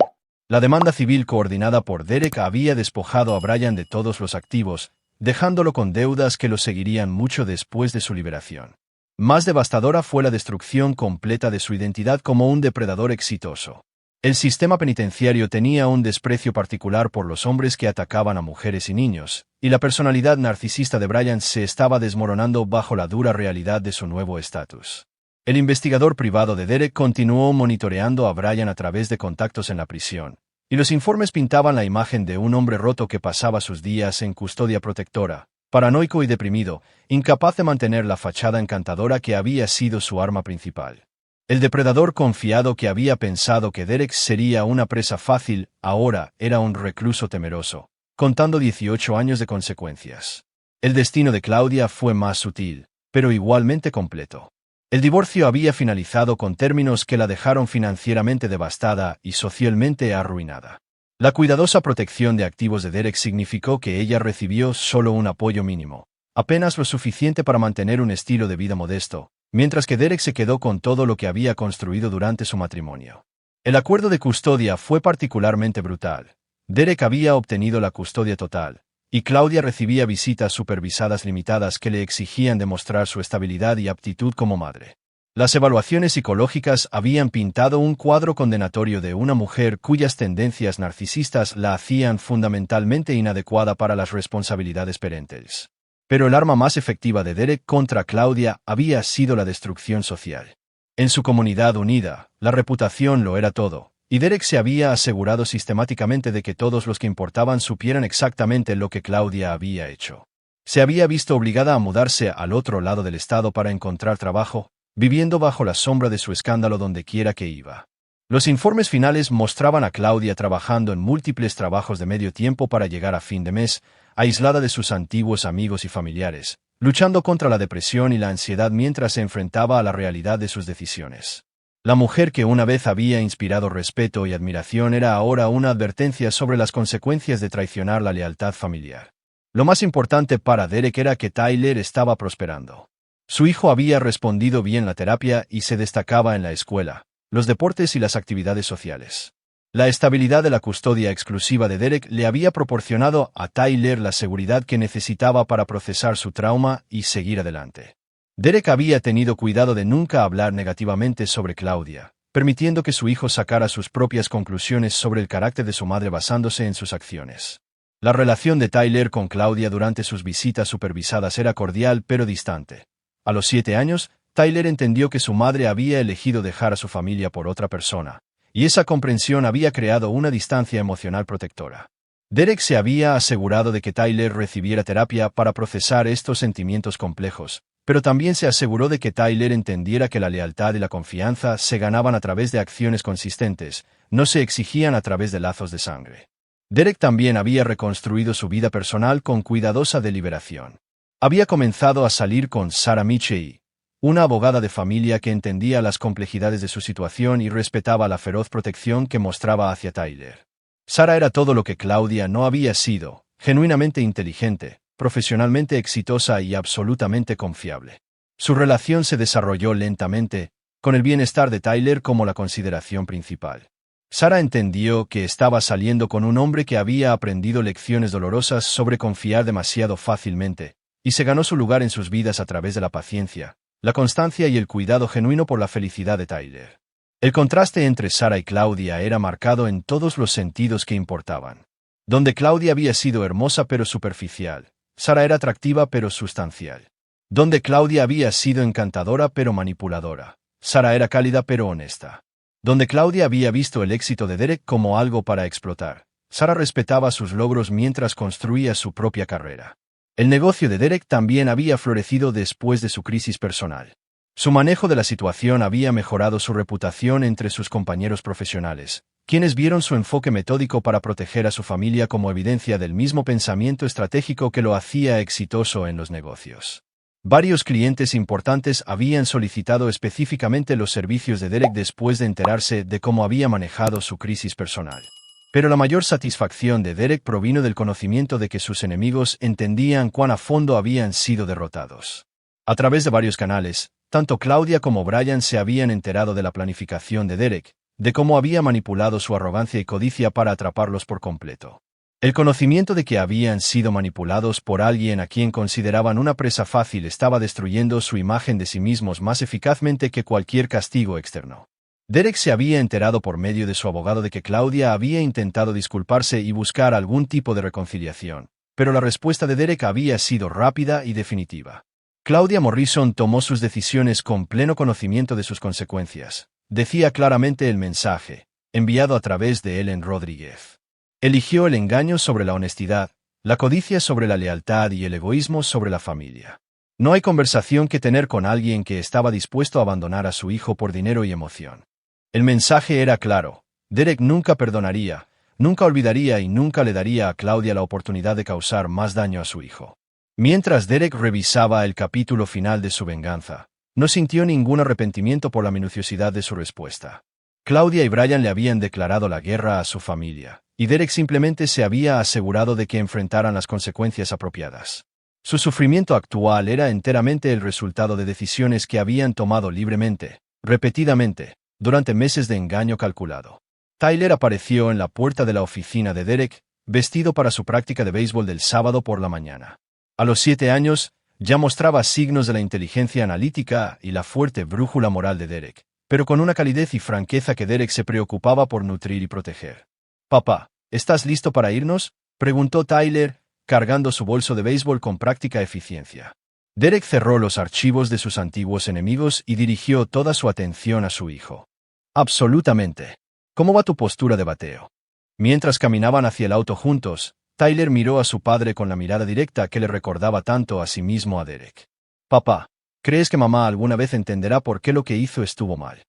La demanda civil coordinada por Derek había despojado a Brian de todos los activos, dejándolo con deudas que lo seguirían mucho después de su liberación. Más devastadora fue la destrucción completa de su identidad como un depredador exitoso. El sistema penitenciario tenía un desprecio particular por los hombres que atacaban a mujeres y niños, y la personalidad narcisista de Brian se estaba desmoronando bajo la dura realidad de su nuevo estatus. El investigador privado de Derek continuó monitoreando a Brian a través de contactos en la prisión, y los informes pintaban la imagen de un hombre roto que pasaba sus días en custodia protectora, paranoico y deprimido, incapaz de mantener la fachada encantadora que había sido su arma principal. El depredador confiado que había pensado que Derek sería una presa fácil, ahora era un recluso temeroso, contando 18 años de consecuencias. El destino de Claudia fue más sutil, pero igualmente completo. El divorcio había finalizado con términos que la dejaron financieramente devastada y socialmente arruinada. La cuidadosa protección de activos de Derek significó que ella recibió solo un apoyo mínimo, apenas lo suficiente para mantener un estilo de vida modesto, mientras que Derek se quedó con todo lo que había construido durante su matrimonio. El acuerdo de custodia fue particularmente brutal. Derek había obtenido la custodia total, y Claudia recibía visitas supervisadas limitadas que le exigían demostrar su estabilidad y aptitud como madre. Las evaluaciones psicológicas habían pintado un cuadro condenatorio de una mujer cuyas tendencias narcisistas la hacían fundamentalmente inadecuada para las responsabilidades parentales. Pero el arma más efectiva de Derek contra Claudia había sido la destrucción social. En su comunidad unida, la reputación lo era todo, y Derek se había asegurado sistemáticamente de que todos los que importaban supieran exactamente lo que Claudia había hecho. Se había visto obligada a mudarse al otro lado del estado para encontrar trabajo, viviendo bajo la sombra de su escándalo dondequiera que iba. Los informes finales mostraban a Claudia trabajando en múltiples trabajos de medio tiempo para llegar a fin de mes, aislada de sus antiguos amigos y familiares, luchando contra la depresión y la ansiedad mientras se enfrentaba a la realidad de sus decisiones. La mujer que una vez había inspirado respeto y admiración era ahora una advertencia sobre las consecuencias de traicionar la lealtad familiar. Lo más importante para Derek era que Tyler estaba prosperando. Su hijo había respondido bien la terapia y se destacaba en la escuela, los deportes y las actividades sociales. La estabilidad de la custodia exclusiva de Derek le había proporcionado a Tyler la seguridad que necesitaba para procesar su trauma y seguir adelante. Derek había tenido cuidado de nunca hablar negativamente sobre Claudia, permitiendo que su hijo sacara sus propias conclusiones sobre el carácter de su madre basándose en sus acciones. La relación de Tyler con Claudia durante sus visitas supervisadas era cordial pero distante. A los 7 años, Tyler entendió que su madre había elegido dejar a su familia por otra persona, y esa comprensión había creado una distancia emocional protectora. Derek se había asegurado de que Tyler recibiera terapia para procesar estos sentimientos complejos, pero también se aseguró de que Tyler entendiera que la lealtad y la confianza se ganaban a través de acciones consistentes, no se exigían a través de lazos de sangre. Derek también había reconstruido su vida personal con cuidadosa deliberación. Había comenzado a salir con Sarah Michei, una abogada de familia que entendía las complejidades de su situación y respetaba la feroz protección que mostraba hacia Tyler. Sarah era todo lo que Claudia no había sido, genuinamente inteligente, profesionalmente exitosa y absolutamente confiable. Su relación se desarrolló lentamente, con el bienestar de Tyler como la consideración principal. Sarah entendió que estaba saliendo con un hombre que había aprendido lecciones dolorosas sobre confiar demasiado fácilmente, y se ganó su lugar en sus vidas a través de la paciencia, la constancia y el cuidado genuino por la felicidad de Tyler. El contraste entre Sarah y Claudia era marcado en todos los sentidos que importaban. Donde Claudia había sido hermosa pero superficial, Sarah era atractiva pero sustancial. Donde Claudia había sido encantadora pero manipuladora, Sarah era cálida pero honesta. Donde Claudia había visto el éxito de Derek como algo para explotar, Sarah respetaba sus logros mientras construía su propia carrera. El negocio de Derek también había florecido después de su crisis personal. Su manejo de la situación había mejorado su reputación entre sus compañeros profesionales, quienes vieron su enfoque metódico para proteger a su familia como evidencia del mismo pensamiento estratégico que lo hacía exitoso en los negocios. Varios clientes importantes habían solicitado específicamente los servicios de Derek después de enterarse de cómo había manejado su crisis personal. Pero la mayor satisfacción de Derek provino del conocimiento de que sus enemigos entendían cuán a fondo habían sido derrotados. A través de varios canales, tanto Claudia como Brian se habían enterado de la planificación de Derek, de cómo había manipulado su arrogancia y codicia para atraparlos por completo. El conocimiento de que habían sido manipulados por alguien a quien consideraban una presa fácil estaba destruyendo su imagen de sí mismos más eficazmente que cualquier castigo externo. Derek se había enterado por medio de su abogado de que Claudia había intentado disculparse y buscar algún tipo de reconciliación, pero la respuesta de Derek había sido rápida y definitiva. Claudia Morrison tomó sus decisiones con pleno conocimiento de sus consecuencias. Decía claramente el mensaje, enviado a través de Ellen Rodríguez. Eligió el engaño sobre la honestidad, la codicia sobre la lealtad y el egoísmo sobre la familia. No hay conversación que tener con alguien que estaba dispuesto a abandonar a su hijo por dinero y emoción. El mensaje era claro. Derek nunca perdonaría, nunca olvidaría y nunca le daría a Claudia la oportunidad de causar más daño a su hijo. Mientras Derek revisaba el capítulo final de su venganza, no sintió ningún arrepentimiento por la minuciosidad de su respuesta. Claudia y Brian le habían declarado la guerra a su familia, y Derek simplemente se había asegurado de que enfrentaran las consecuencias apropiadas. Su sufrimiento actual era enteramente el resultado de decisiones que habían tomado libremente, repetidamente, durante meses de engaño calculado. Tyler apareció en la puerta de la oficina de Derek, vestido para su práctica de béisbol del sábado por la mañana. A los 7 años, ya mostraba signos de la inteligencia analítica y la fuerte brújula moral de Derek, pero con una calidez y franqueza que Derek se preocupaba por nutrir y proteger. «Papá, ¿estás listo para irnos?», preguntó Tyler, cargando su bolso de béisbol con práctica eficiencia. Derek cerró los archivos de sus antiguos enemigos y dirigió toda su atención a su hijo. «Absolutamente. ¿Cómo va tu postura de bateo?». Mientras caminaban hacia el auto juntos, Tyler miró a su padre con la mirada directa que le recordaba tanto a sí mismo a Derek. «Papá, ¿crees que mamá alguna vez entenderá por qué lo que hizo estuvo mal?».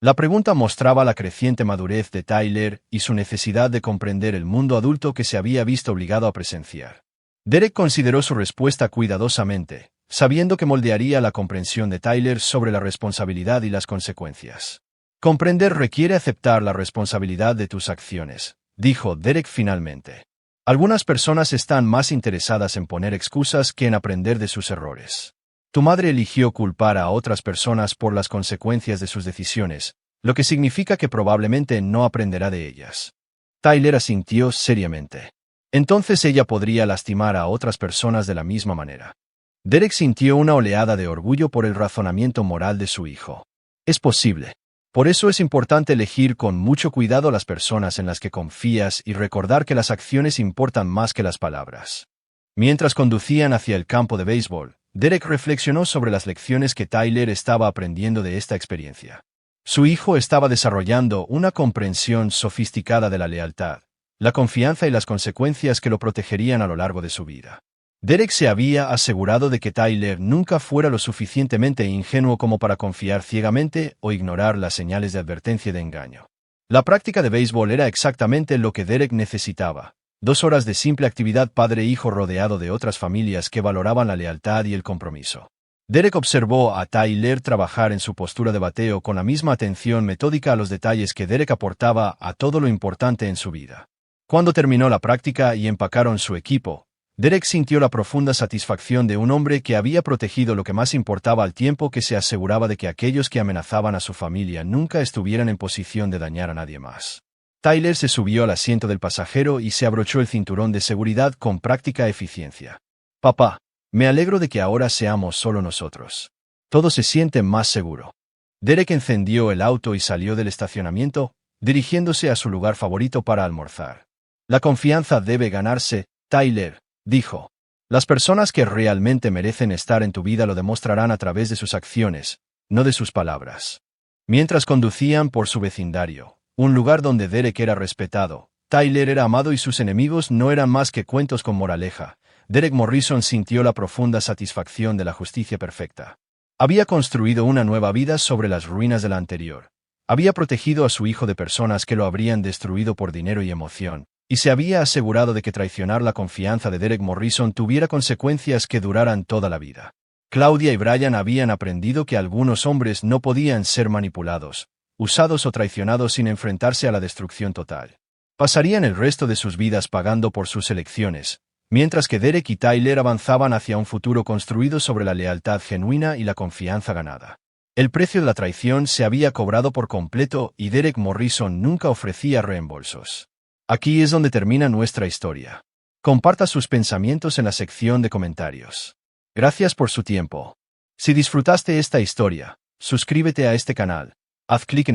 La pregunta mostraba la creciente madurez de Tyler y su necesidad de comprender el mundo adulto que se había visto obligado a presenciar. Derek consideró su respuesta cuidadosamente, sabiendo que moldearía la comprensión de Tyler sobre la responsabilidad y las consecuencias. «Comprender requiere aceptar la responsabilidad de tus acciones», dijo Derek finalmente. «Algunas personas están más interesadas en poner excusas que en aprender de sus errores. Tu madre eligió culpar a otras personas por las consecuencias de sus decisiones, lo que significa que probablemente no aprenderá de ellas». Tyler asintió seriamente. Entonces ella podría lastimar a otras personas de la misma manera. Derek sintió una oleada de orgullo por el razonamiento moral de su hijo. Es posible. Por eso es importante elegir con mucho cuidado las personas en las que confías y recordar que las acciones importan más que las palabras. Mientras conducían hacia el campo de béisbol, Derek reflexionó sobre las lecciones que Tyler estaba aprendiendo de esta experiencia. Su hijo estaba desarrollando una comprensión sofisticada de la lealtad, la confianza y las consecuencias que lo protegerían a lo largo de su vida. Derek se había asegurado de que Tyler nunca fuera lo suficientemente ingenuo como para confiar ciegamente o ignorar las señales de advertencia de engaño. La práctica de béisbol era exactamente lo que Derek necesitaba. 2 horas de simple actividad padre-hijo rodeado de otras familias que valoraban la lealtad y el compromiso. Derek observó a Tyler trabajar en su postura de bateo con la misma atención metódica a los detalles que Derek aportaba a todo lo importante en su vida. Cuando terminó la práctica y empacaron su equipo, Derek sintió la profunda satisfacción de un hombre que había protegido lo que más importaba al tiempo que se aseguraba de que aquellos que amenazaban a su familia nunca estuvieran en posición de dañar a nadie más. Tyler se subió al asiento del pasajero y se abrochó el cinturón de seguridad con práctica eficiencia. «Papá, me alegro de que ahora seamos solo nosotros. Todo se siente más seguro». Derek encendió el auto y salió del estacionamiento, dirigiéndose a su lugar favorito para almorzar. «La confianza debe ganarse, Tyler», dijo. «Las personas que realmente merecen estar en tu vida lo demostrarán a través de sus acciones, no de sus palabras». Mientras conducían por su vecindario, un lugar donde Derek era respetado, Tyler era amado y sus enemigos no eran más que cuentos con moraleja, Derek Morrison sintió la profunda satisfacción de la justicia perfecta. Había construido una nueva vida sobre las ruinas de la anterior. Había protegido a su hijo de personas que lo habrían destruido por dinero y emoción, y se había asegurado de que traicionar la confianza de Derek Morrison tuviera consecuencias que duraran toda la vida. Claudia y Brian habían aprendido que algunos hombres no podían ser manipulados, usados o traicionados sin enfrentarse a la destrucción total. Pasarían el resto de sus vidas pagando por sus elecciones, mientras que Derek y Tyler avanzaban hacia un futuro construido sobre la lealtad genuina y la confianza ganada. El precio de la traición se había cobrado por completo y Derek Morrison nunca ofrecía reembolsos. Aquí es donde termina nuestra historia. Comparta sus pensamientos en la sección de comentarios. Gracias por su tiempo. Si disfrutaste esta historia, suscríbete a este canal, haz clic en el